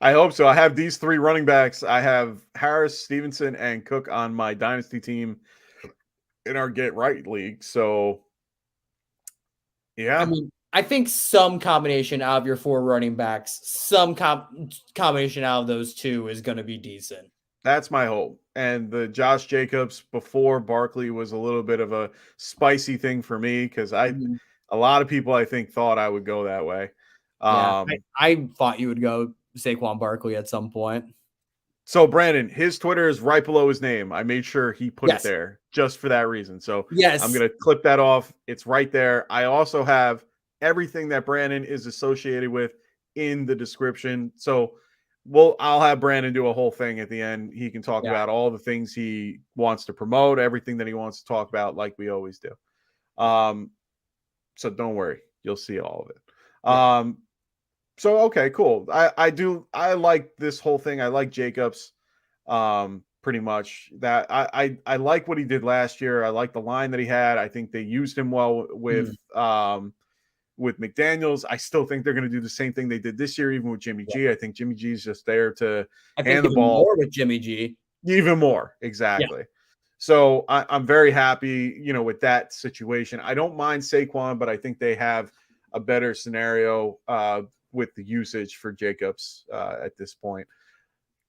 I hope so. I have these 3 running backs. I have Harris, Stevenson, and Cook on my dynasty team in our Get Right League. So, yeah. I mean, I think some combination out of your 4 running backs, some combination out of those 2 is going to be decent. That's my hope. And the Josh Jacobs before Barkley was a little bit of a spicy thing for me because a lot of people I think thought I would go that way. I thought you would go Saquon Barkley at some point. So Brandon, his Twitter is right below his name. I made sure he put it there just for that reason. So I'm going to clip that off. It's right there. I also have everything that Brandon is associated with in the description. So I'll have Brandon do a whole thing at the end. He can talk about all the things he wants to promote, everything that he wants to talk about, like we always do. So don't worry, you'll see all of it. So okay, cool. I like this whole thing. I like Jacobs, pretty much. That I like what he did last year. I like the line that he had. I think they used him well with McDaniels. I still think they're going to do the same thing they did this year, even with Jimmy G. I think Jimmy G is just there to hand the ball more with Jimmy G. Even more, exactly. Yeah. So I'm very happy, with that situation. I don't mind Saquon, but I think they have a better scenario with the usage for Jacobs at this point.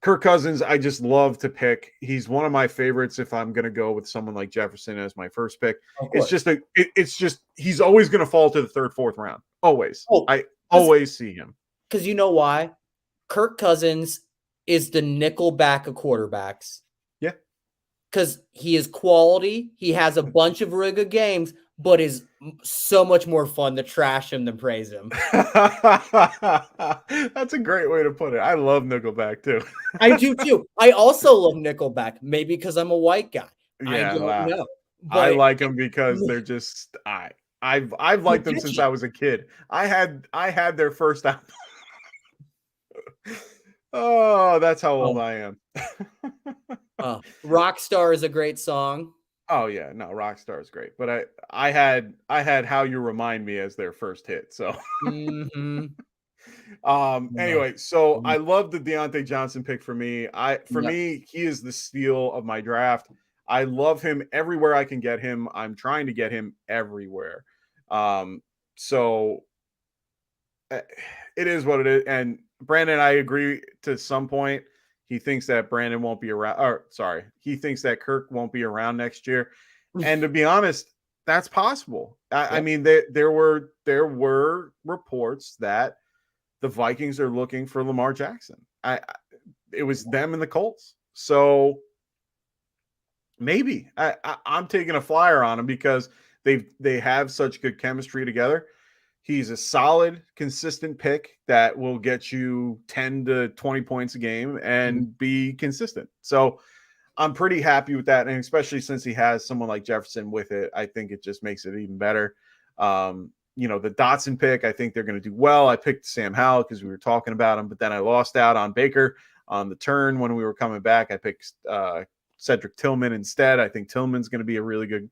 Kirk Cousins, I just love to pick. He's one of my favorites if I'm going to go with someone like Jefferson as my first pick. It's just he's always going to fall to the 3rd, 4th round. Always. I always see him. Because you know why? Kirk Cousins is the nickel back of quarterbacks. Yeah. Because he is quality. He has a bunch of really good games, but is so much more fun to trash him than praise him. That's a great way to put it. I love Nickelback too. I do too. I also love Nickelback, maybe because I'm a white guy. Yeah, I don't know. I like them because they're just I've liked them since I was a kid. I had their first album. Oh, that's how old I am. Rockstar is a great song. Oh yeah, no, Rockstar is great, but I had How You Remind Me as their first hit. So, anyway, so I love the Deontay Johnson pick for me. For me, he is the steal of my draft. I love him everywhere I can get him. I'm trying to get him everywhere. So it is what it is. And Brandon, I agree to some point. He thinks that Brandon won't be around. He thinks that Kirk won't be around next year. And to be honest, that's possible. I mean, there were reports that the Vikings are looking for Lamar Jackson. It was them and the Colts. So maybe I'm taking a flyer on him because they have such good chemistry together. He's a solid, consistent pick that will get you 10 to 20 points a game and be consistent. So I'm pretty happy with that. And especially since he has someone like Jefferson with it, I think it just makes it even better. The Dotson pick, I think they're going to do well. I picked Sam Howell because we were talking about him, but then I lost out on Baker on the turn when we were coming back. I picked Cedric Tillman instead. I think Tillman's going to be a really good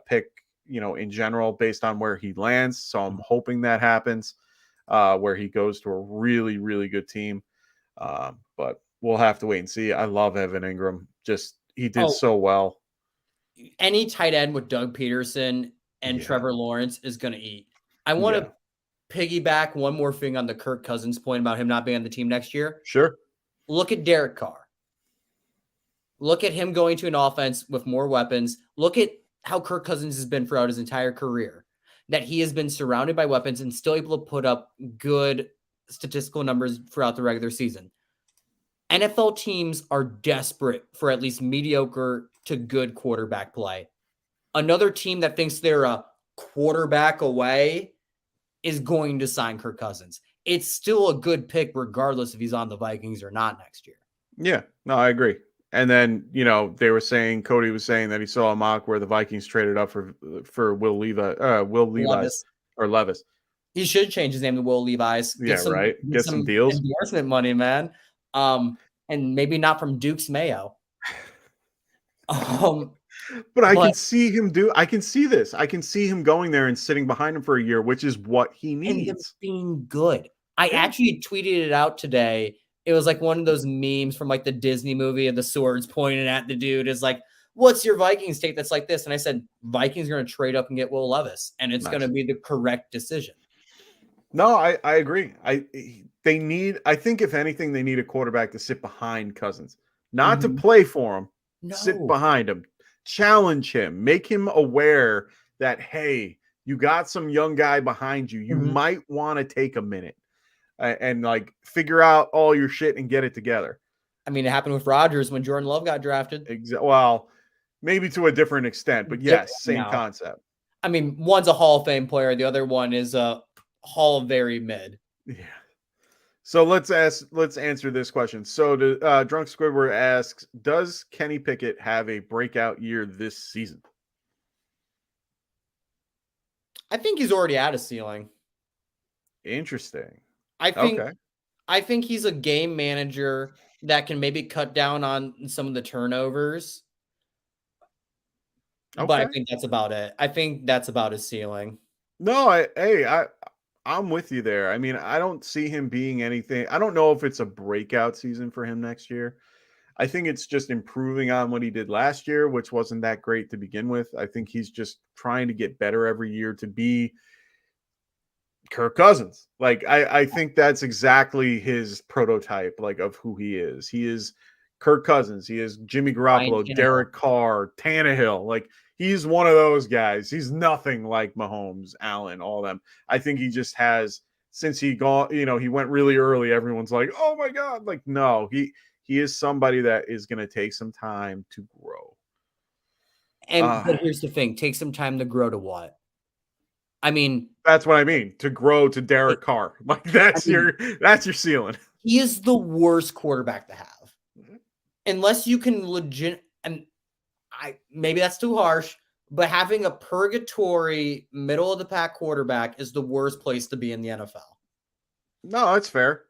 pick, in general, based on where he lands. So I'm hoping that happens, where he goes to a really, really good team. But we'll have to wait and see. I love Evan Ingram. He did so well. Any tight end with Doug Peterson and Trevor Lawrence is going to eat. I want to piggyback one more thing on the Kirk Cousins point about him not being on the team next year. Sure. Look at Derek Carr. Look at him going to an offense with more weapons. Look at how Kirk Cousins has been throughout his entire career, that he has been surrounded by weapons and still able to put up good statistical numbers throughout the regular season. NFL teams are desperate for at least mediocre to good quarterback play. Another team that thinks they're a quarterback away is going to sign Kirk Cousins. It's still a good pick regardless if he's on the Vikings or not next year. Yeah, no, I agree. And then, they were saying, Cody was saying that he saw a mock where the Vikings traded up for Will Levis or Levis. He should change his name to Will Levis. Get some deals, endorsement money, man. And maybe not from Duke's Mayo. But I can see him I can see this. I can see him going there and sitting behind him for a year, which is what he needs. And him being good. I actually tweeted it out today. It was like one of those memes from like the Disney movie of the swords pointing at the dude. Is like, what's your Vikings take that's like this? And I said, Vikings are going to trade up and get Will Levis, and it's going to be the correct decision. No, I agree. I think if anything, they need a quarterback to sit behind Cousins, not to play for him. No. Sit behind him, challenge him, make him aware that, hey, you got some young guy behind you. You might want to take a minute and like figure out all your shit and get it together. I mean, it happened with Rodgers when Jordan Love got drafted. Well, maybe to a different extent, but yes, same concept. I mean, one's a Hall of Fame player. The other one is a Hall of very mid. Yeah. So let's answer this question. So Drunk Squidward asks, does Kenny Pickett have a breakout year this season? I think he's already at a ceiling. Interesting. I think he's a game manager that can maybe cut down on some of the turnovers. Okay. But I think that's about it. I think that's about his ceiling. No, I'm with you there. I mean, I don't see him being anything. I don't know if it's a breakout season for him next year. I think it's just improving on what he did last year, which wasn't that great to begin with. I think he's just trying to get better every year to be Kirk Cousins. Like, I think that's exactly his prototype, like, of who he is. He is Kirk Cousins. He is Jimmy Garoppolo, Derek Carr, Tannehill. Like, he's one of those guys. He's nothing like Mahomes, Allen, all them. I think he just has, since he went really early, everyone's like, oh my God. Like, no, he is somebody that is going to take some time to grow. But here's the thing. Take some time to grow to what? I mean, that's what I mean. To grow to Derek Carr. Like, that's your ceiling. He is the worst quarterback to have. Unless you can maybe that's too harsh, but having a purgatory middle of the pack quarterback is the worst place to be in the NFL. No, that's fair.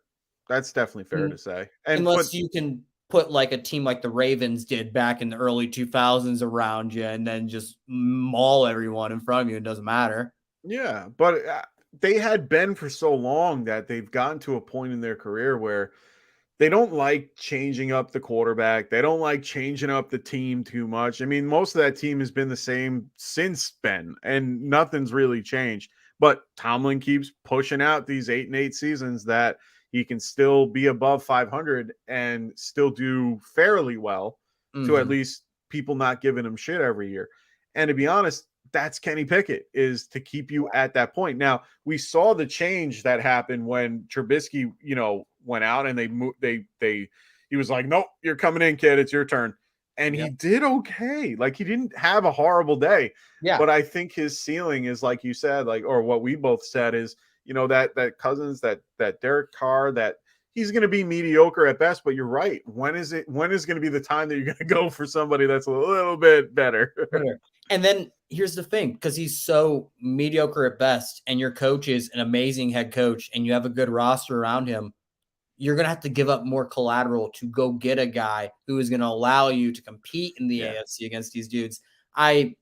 That's definitely fair to say. Unless you can put like a team like the Ravens did back in the early 2000s around you and then just maul everyone in front of you. It doesn't matter. Yeah, but they had been for so long that they've gotten to a point in their career where they don't like changing up the quarterback. They don't like changing up the team too much. I mean, most of that team has been the same since Ben, and nothing's really changed. But Tomlin keeps pushing out these 8-8 seasons that he can still be above 500 and still do fairly well to at least people not giving him shit every year. And to be honest, that's Kenny Pickett, is to keep you at that point. Now, we saw the change that happened when Trubisky, went out and he was like, nope, you're coming in, kid. It's your turn. And he did okay. Like, he didn't have a horrible day. Yeah. But I think his ceiling is, like you said, like, or what we both said is, that Cousins, that Derek Carr, that he's going to be mediocre at best. But you're right. When is going to be the time that you're going to go for somebody that's a little bit better? And then here's the thing, because he's so mediocre at best and your coach is an amazing head coach and you have a good roster around him, you're going to have to give up more collateral to go get a guy who is going to allow you to compete in the AFC against these dudes. I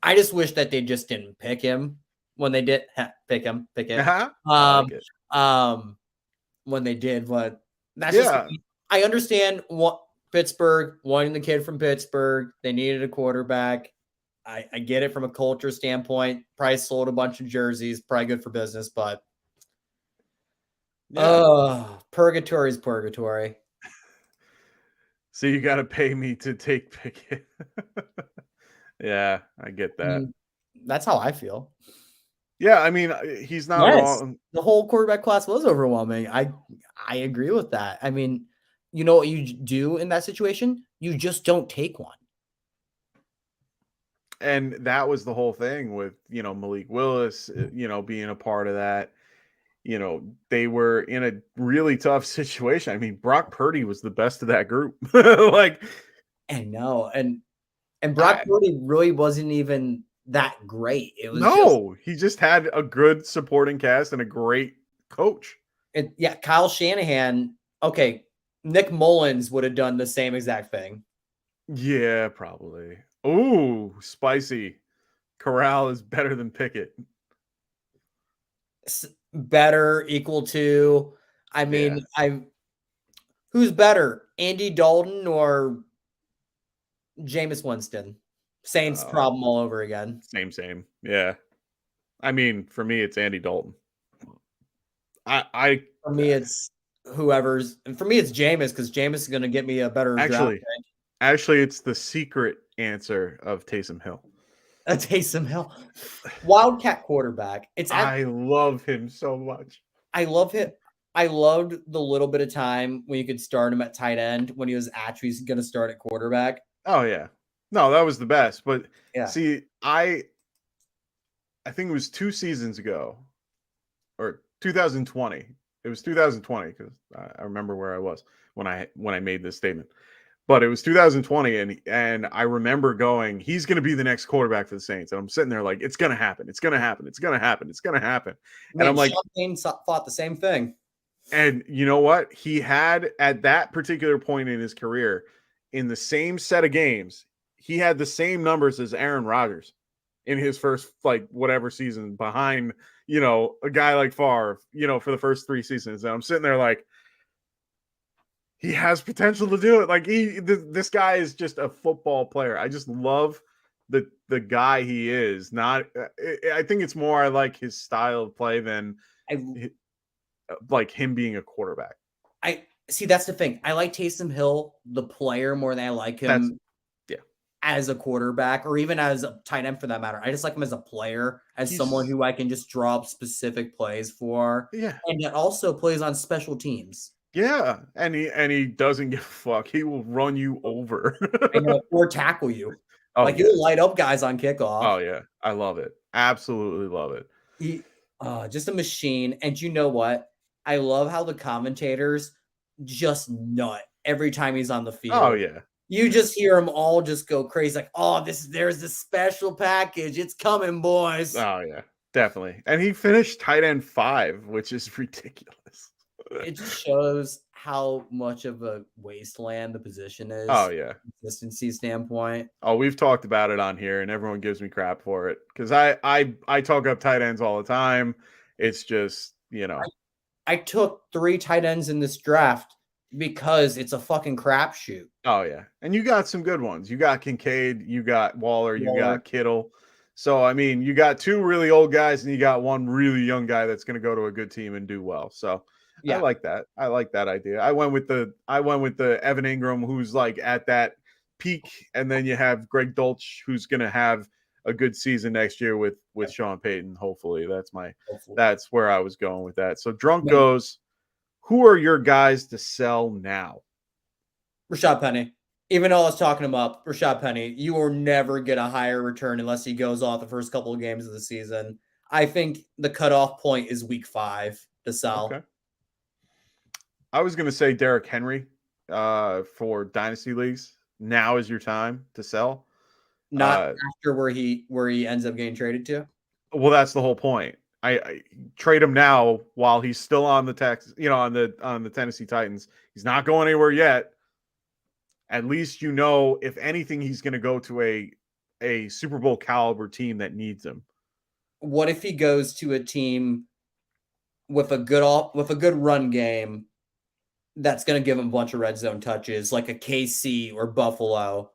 just wish that they just didn't pick him when they did pick him. When they did, but that's just, I understand what Pittsburgh wanting the kid from Pittsburgh. They needed a quarterback. I get it from a culture standpoint. Price sold a bunch of jerseys, probably good for business, but purgatory is purgatory. So you got to pay me to take Pickett. Yeah, I get that. That's how I feel. Yeah, I mean, he's not wrong. The whole quarterback class was overwhelming. I agree with that. I mean, you know what you do in that situation? You just don't take one. And that was the whole thing with, Malik Willis, being a part of that. they were in a really tough situation. I mean, Brock Purdy was the best of that group. Like, I know. And Brock Purdy really wasn't even that great. It was he just had a good supporting cast and a great coach. Kyle Shanahan. Okay, Nick Mullins would have done the same exact thing. Yeah, probably. Ooh, spicy. Corral is better than Pickett. Better, equal to. I mean, who's better, Andy Dalton or Jameis Winston? Saints problem all over again. Same. Yeah. I mean, for me, it's Andy Dalton. For me, it's whoever's. And for me, it's Jameis, because Jameis is going to get me a better draft pick. Actually, it's the secret answer of Taysom Hill. Taysom Hill, Wildcat quarterback. I love him so much. I love him. I loved the little bit of time when you could start him at tight end when he was actually going to start at quarterback. Oh yeah, no, that was the best. But see, I think it was 2 seasons ago, or 2020. It was 2020 because I remember where I was when I made this statement. But it was 2020, and I remember going, he's going to be the next quarterback for the Saints. And I'm sitting there like, it's going to happen. It's going to happen. It's going to happen. It's going to happen. And I'm like, Sean Payne thought the same thing. And you know what? He had, at that particular point in his career, in the same set of games, he had the same numbers as Aaron Rodgers in his first, like, whatever season behind, a guy like Favre, for the first 3 seasons. And I'm sitting there like, he has potential to do it. Like, this guy is just a football player. I just love the guy he is. I think it's more I like his style of play than like him being a quarterback. I see. That's the thing. I like Taysom Hill, the player, more than I like him as a quarterback, or even as a tight end for that matter. I just like him as a player, as someone who I can just draw up specific plays for. Yeah. And that also plays on special teams. Yeah. And he doesn't give a fuck. He will run you over. Or tackle you. He'll light up guys on kickoff. Oh yeah. I love it. Absolutely love it. He just a machine. And you know what? I love how the commentators just nut every time he's on the field. Oh yeah. You just hear them all just go crazy, like, oh, there's this special package. It's coming, boys. Oh yeah, definitely. And he finished tight end 5, which is ridiculous. It just shows how much of a wasteland the position is. Oh yeah. Consistency standpoint. Oh, we've talked about it on here and everyone gives me crap for it. Because I talk up tight ends all the time. It's just, I took 3 tight ends in this draft because it's a fucking crapshoot. Oh yeah. And you got some good ones. You got Kincaid, you got Waller, you got Kittle. So I mean, you got 2 really old guys and you got 1 really young guy that's going to go to a good team and do well. So I like that. I like that idea. I went with the Evan Ingram, who's like at that peak, and then you have Greg Dulcich, who's going to have a good season next year with Sean Payton. Hopefully, that's where I was going with that. So Drunk goes, who are your guys to sell now? Rashad Penny. Even though I was talking him up, Rashad Penny, you will never get a higher return unless he goes off the first couple of games of the season. I think the cutoff point is week 5 to sell. Okay. I was going to say Derrick Henry for dynasty leagues. Now is your time to sell. Not after where he ends up getting traded to. Well, that's the whole point. I trade him now while he's still on the on the Tennessee Titans. He's not going anywhere yet. At least if anything, he's going to go to a Super Bowl caliber team that needs him. What if he goes to a team with a good run game that's going to give him a bunch of red zone touches, like a KC or Buffalo?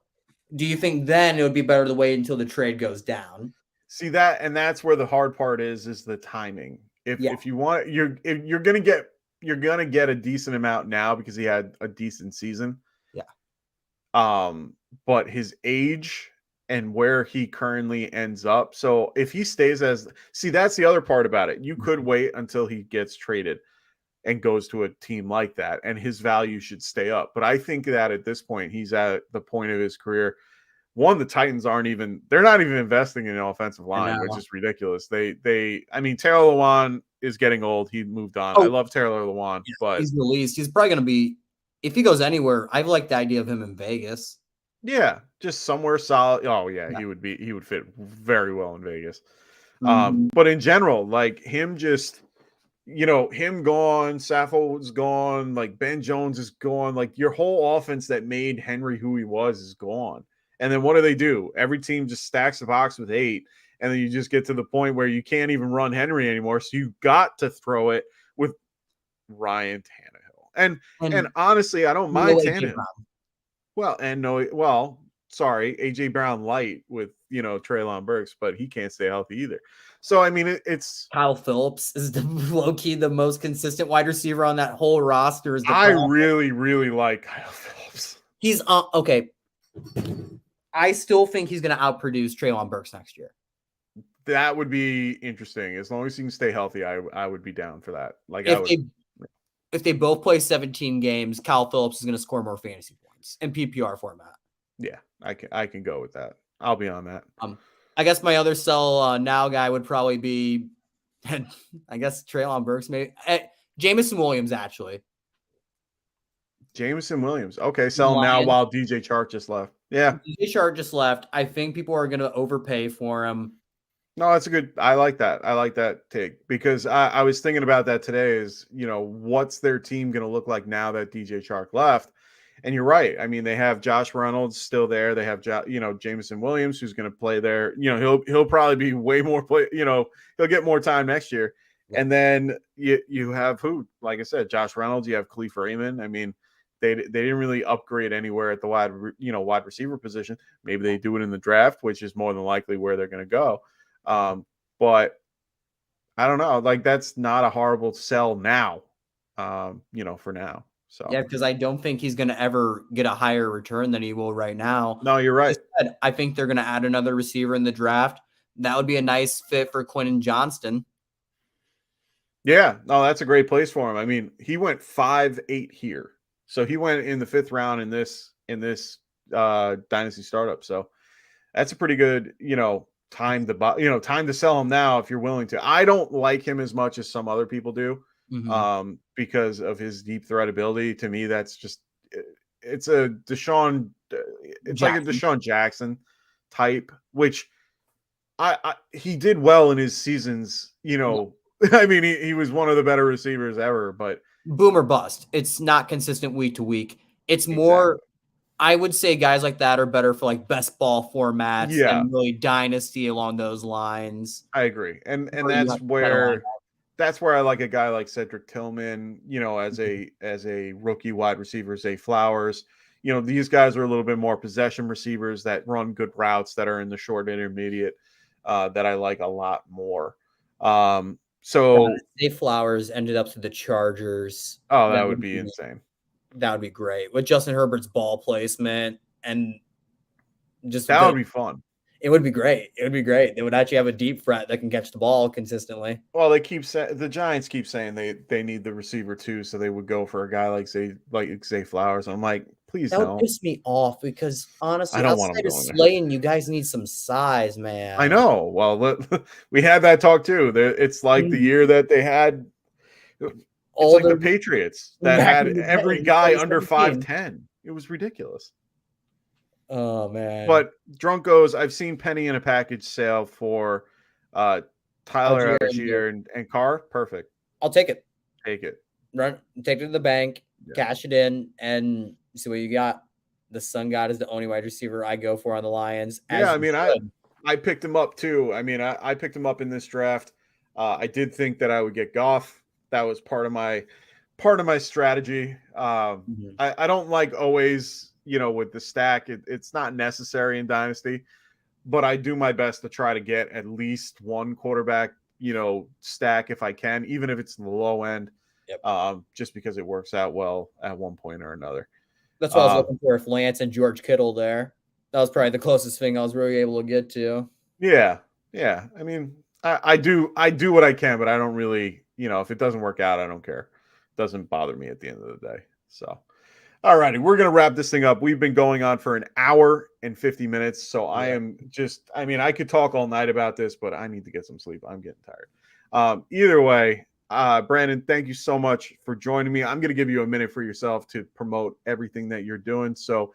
Do you think then it would be better to wait until the trade goes down? See that, and that's where the hard part is the timing. If you want, you're going to get a decent amount now because he had a decent season. Yeah. But his age and where he currently ends up. So if he stays that's the other part about it. You could wait until he gets traded and goes to a team like that, and his value should stay up. But I think that at this point, he's at the point of his career the Titans they're not even investing in an offensive line, which is ridiculous. I mean, Taylor Lewan is getting old. He moved on. I love Taylor Lewan, but he's released. He's probably going to be, if he goes anywhere, I like the idea of him in Vegas. Yeah, just somewhere solid. Oh yeah, he would fit very well in Vegas. Mm-hmm. But in general, like him just, him gone, Saffold's gone, like Ben Jones is gone, like your whole offense that made Henry who he was is gone. And then what do? Every team just stacks the box with 8, and then you just get to the point where you can't even run Henry anymore. So you got to throw it with Ryan Tannehill. And honestly, I don't mind Tannehill. Sorry, AJ Brown light with Treylon Burks, but he can't stay healthy either. So I mean, it's Kyle Phillips is low key the most consistent wide receiver on that whole roster. I really, really like Kyle Phillips. He's okay. I still think he's going to outproduce Treylon Burks next year. That would be interesting. As long as he can stay healthy, I would be down for that. Like if they both play 17 games, Kyle Phillips is going to score more fantasy points in PPR format. Yeah, I can go with that. I'll be on that. I guess my other sell now guy would probably be, I guess Treylon Burks, maybe Jameson Williams actually. Jameson Williams. Okay, sell him now while DJ Chark just left. Yeah, DJ Chark just left. I think people are going to overpay for him. No, that's a good. I like that. I like that take because I was thinking about that today. Is what's their team going to look like now that DJ Chark left? And you're right. I mean, they have Josh Reynolds still there. They have Jameson Williams who's going to play there. He'll probably be way more play. He'll get more time next year. Yeah. And then you have who? Like I said, Josh Reynolds. You have Khalif Raymond. I mean, they didn't really upgrade anywhere at the wide receiver position. Maybe they do it in the draft, which is more than likely where they're going to go. But I don't know. Like that's not a horrible sell now. For now. So yeah, because I don't think he's going to ever get a higher return than he will right now. No, you're right. I think they're going to add another receiver in the draft. That would be a nice fit for Quentin Johnston. Yeah, no, that's a great place for him. I mean, he went 5-8 here, so he went in the 5th round in this dynasty startup. So that's a pretty good time to sell him now if you're willing to. I don't like him as much as some other people do. Mm-hmm. Because of his deep threat ability. To me, that's just it's a Deshaun. It's Jackson. Like a Deshaun Jackson type, which he did well in his seasons. I mean, he was one of the better receivers ever. But boom or bust. It's not consistent week to week. It's more. Exactly. I would say guys like that are better for like best ball formats and really dynasty along those lines. I agree, and that's where I like a guy like Cedric Tillman, as a rookie wide receiver, Zay Flowers. These guys are a little bit more possession receivers that run good routes that are in the short intermediate that I like a lot more. So Zay Flowers ended up to the Chargers. Oh, that would be insane. That would be great with Justin Herbert's ball placement and just that would be fun. It would be great. It would be great. They would actually have a deep threat that can catch the ball consistently. Well, the Giants keep saying they need the receiver too, so they would go for a guy like Zay Flowers. I'm like, please that no. Would piss me off because honestly, outside of Slayton, you guys need some size, man. I know. Well, we had that talk too. It's like the year that they had. It's like the Patriots that had every guy under 5'10". It was ridiculous. Oh man! But Drunkos, I've seen penny in a package sale for Tyler Algier and Carr. Perfect. I'll take it. Take it. Take it to the bank, cash it in, and see what you got. The Sun God is the only wide receiver I go for on the Lions. I mean, I picked him up too. I mean, I picked him up in this draft. I did think that I would get Goff. That was part of my strategy. I don't like always. With the stack, it's not necessary in Dynasty, but I do my best to try to get at least one quarterback, stack if I can, even if it's the low end, just because it works out well at one point or another. That's what I was looking for, if Lance and George Kittle there. That was probably the closest thing I was really able to get to. Yeah. I mean, I do what I can, but I don't really, if it doesn't work out, I don't care. It doesn't bother me at the end of the day. So. All righty, we're going to wrap this thing up. We've been going on for an hour and 50 minutes. So I am just, I mean, I could talk all night about this, but I need to get some sleep. I'm getting tired. Either way, Brandon, thank you so much for joining me. I'm going to give you a minute for yourself to promote everything that you're doing. So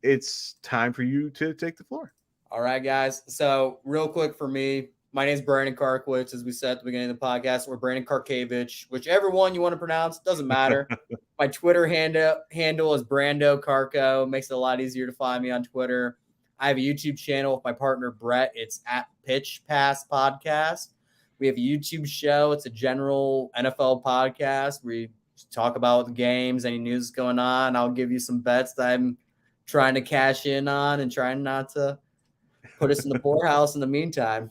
it's time for you to take the floor. All right, guys. So real quick for me, my name is Brandon Karkiewicz, as we said at the beginning of the podcast, or Brandon Karkiewicz, whichever one you want to pronounce, doesn't matter. My Twitter handle is Brando Carco. Makes it a lot easier to find me on Twitter. I have a YouTube channel with my partner, Brett. It's at Pitch Pass Podcast. We have a YouTube show. It's a general NFL podcast. We talk about the games, any news going on. I'll give you some bets that I'm trying to cash in on and trying not to put us in the poorhouse in the meantime.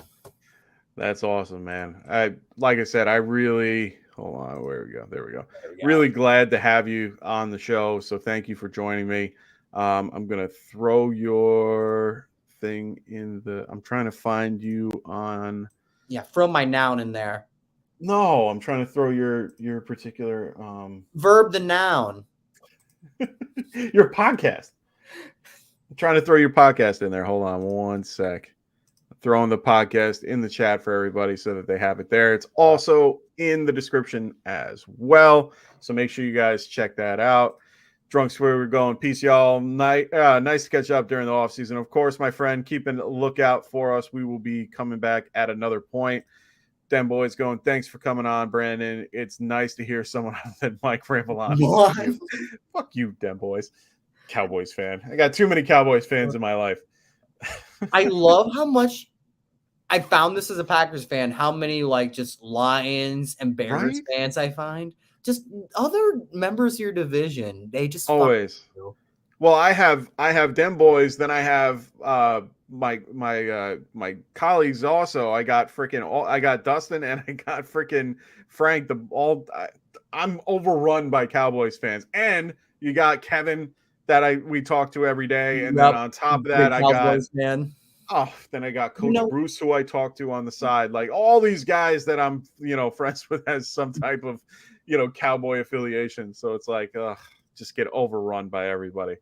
That's awesome, man. Like I said, I really hold on. Where we go? There we go. Really glad to have you on the show. So thank you for joining me. I'm gonna throw your thing in the. I'm trying to find you on. Yeah, throw my noun in there. No, I'm trying to throw your particular verb the noun. Your podcast. I'm trying to throw your podcast in there. Hold on one sec. Throwing the podcast in the chat for everybody so that they have it there. It's also in the description as well. So make sure you guys check that out. Drunks where we're going. Peace, y'all. Nice to catch up during the off season. Of course, my friend, keeping a lookout for us. We will be coming back at another point. Den Boys going, thanks for coming on, Brandon. It's nice to hear someone other than Mike ramble on. Fuck you, Den Boys. Cowboys fan. I got too many Cowboys fans in my life. I love how much I found this as a Packers fan, how many like just Lions and Bears fans I find. Just other members of your division. They just always. Well, I have dem boys, then I have my colleagues also. I got Dustin and I got freaking Frank. I'm overrun by Cowboys fans. And you got Kevin that we talk to every day, and then on top of that, I got then I got Coach Bruce, who I talk to on the side. Like all these guys that I'm friends with has some type of Cowboy affiliation. So it's like just get overrun by everybody.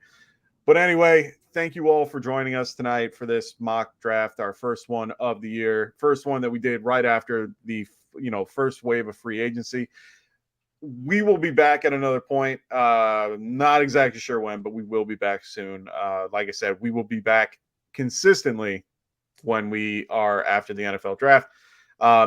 But anyway, thank you all for joining us tonight for this mock draft, our first one of the year, first one that we did right after the first wave of free agency. We will be back at another point. Not exactly sure when, but we will be back soon. Like I said, we will be back consistently when we are after the NFL draft.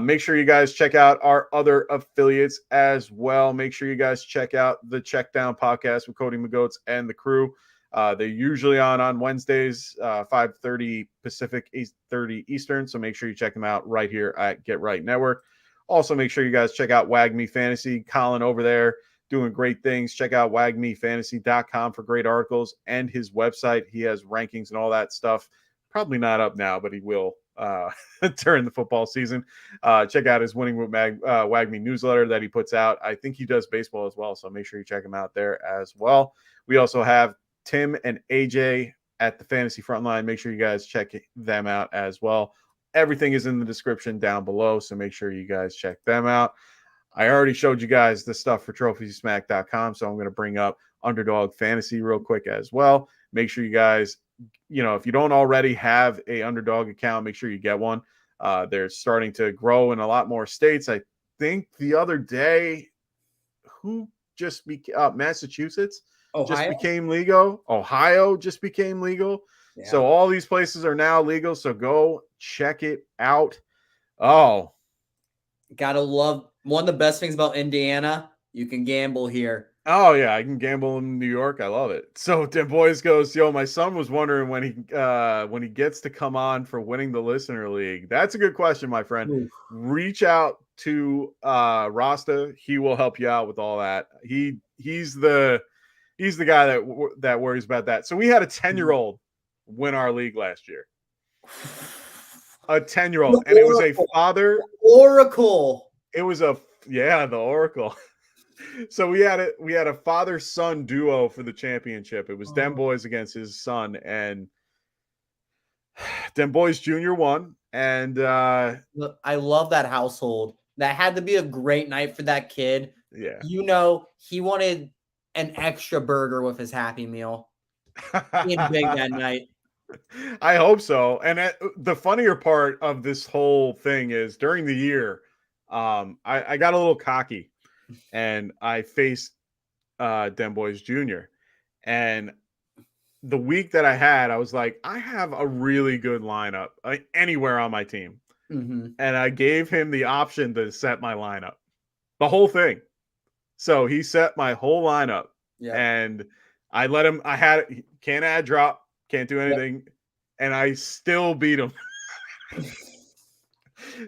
Make sure you guys check out our other affiliates as well. Make sure you guys check out the Check Down podcast with Cody McGoats and the crew. They're usually on Wednesdays, 5:30 Pacific, 8:30 Eastern. So make sure you check them out right here at Get Right Network. Also, make sure you guys check out WAGMI Fantasy. Colin over there doing great things. Check out wagmifantasy.com for great articles and his website. He has rankings and all that stuff. Probably not up now, but he will during the football season. Check out his Winning with WAGMI newsletter that he puts out. I think he does baseball as well, so make sure you check him out there as well. We also have Tim and AJ at the Fantasy Frontline. Make sure you guys check them out as well. Everything is in the description down below, so make sure you guys check them out. I already showed you guys the stuff for TrophySmack.com, so I'm going to bring up Underdog Fantasy real quick as well. Make sure you guys, if you don't already have a Underdog account, make sure you get one. They're starting to grow in a lot more states. I think the other day, Massachusetts just became legal. Ohio just became legal. Yeah. So all these places are now legal. So go check it out. Oh, gotta love one of the best things about Indiana. You can gamble here. Oh yeah, I can gamble in New York. I love it. So Den Boys goes, my son was wondering when he gets to come on for winning the listener league. That's a good question, my friend. Ooh. Reach out to Rasta. He will help you out with all that. He's the guy that worries about that. So we had a 10-year-old win our league last year. A 10-year-old, and it was a father Oracle. It was the Oracle. So we had a father-son duo for the championship. It was Den Boys against his son, and Den Boys Jr. won. And look, I love that household. That had to be a great night for that kid. Yeah, he wanted an extra burger with his Happy Meal. Being big that night. I hope so. And the funnier part of this whole thing is during the year, I got a little cocky and I faced Den Boys Jr. And the week that I had, I was like, I have a really good lineup anywhere on my team. Mm-hmm. And I gave him the option to set my lineup, the whole thing. So he set my whole lineup. Yep. And I let him, can't add drop, can't do anything. Yep. And I still beat him.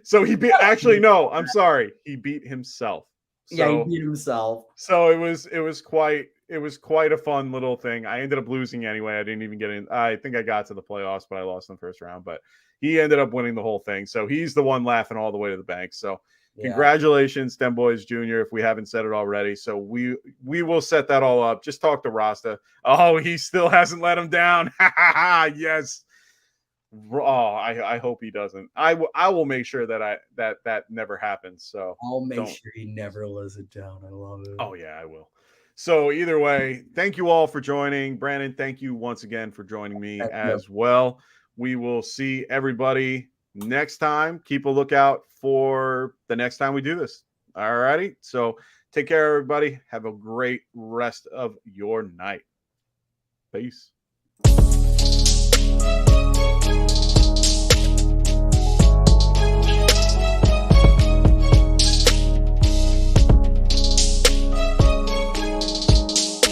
So he beat, actually, no, I'm sorry. He beat himself. So, yeah, he beat himself. So it was quite a fun little thing. I ended up losing anyway. I didn't even get in. I think I got to the playoffs, but I lost in the first round. But he ended up winning the whole thing. So he's the one laughing all the way to the bank. So congratulations, Den Boys Jr., if we haven't said it already. So we will set that all up. Just talk to Rasta. Oh, he still hasn't let him down. Yes. Oh, I hope he doesn't. I will make sure that that never happens. So I'll make sure he never lets it down. I love it. Oh yeah, I will. So either way, thank you all for joining. Brandon, thank you once again for joining me as well. We will see everybody next time. Keep a lookout for the next time we do this. All righty. So take care, everybody. Have a great rest of your night. Peace.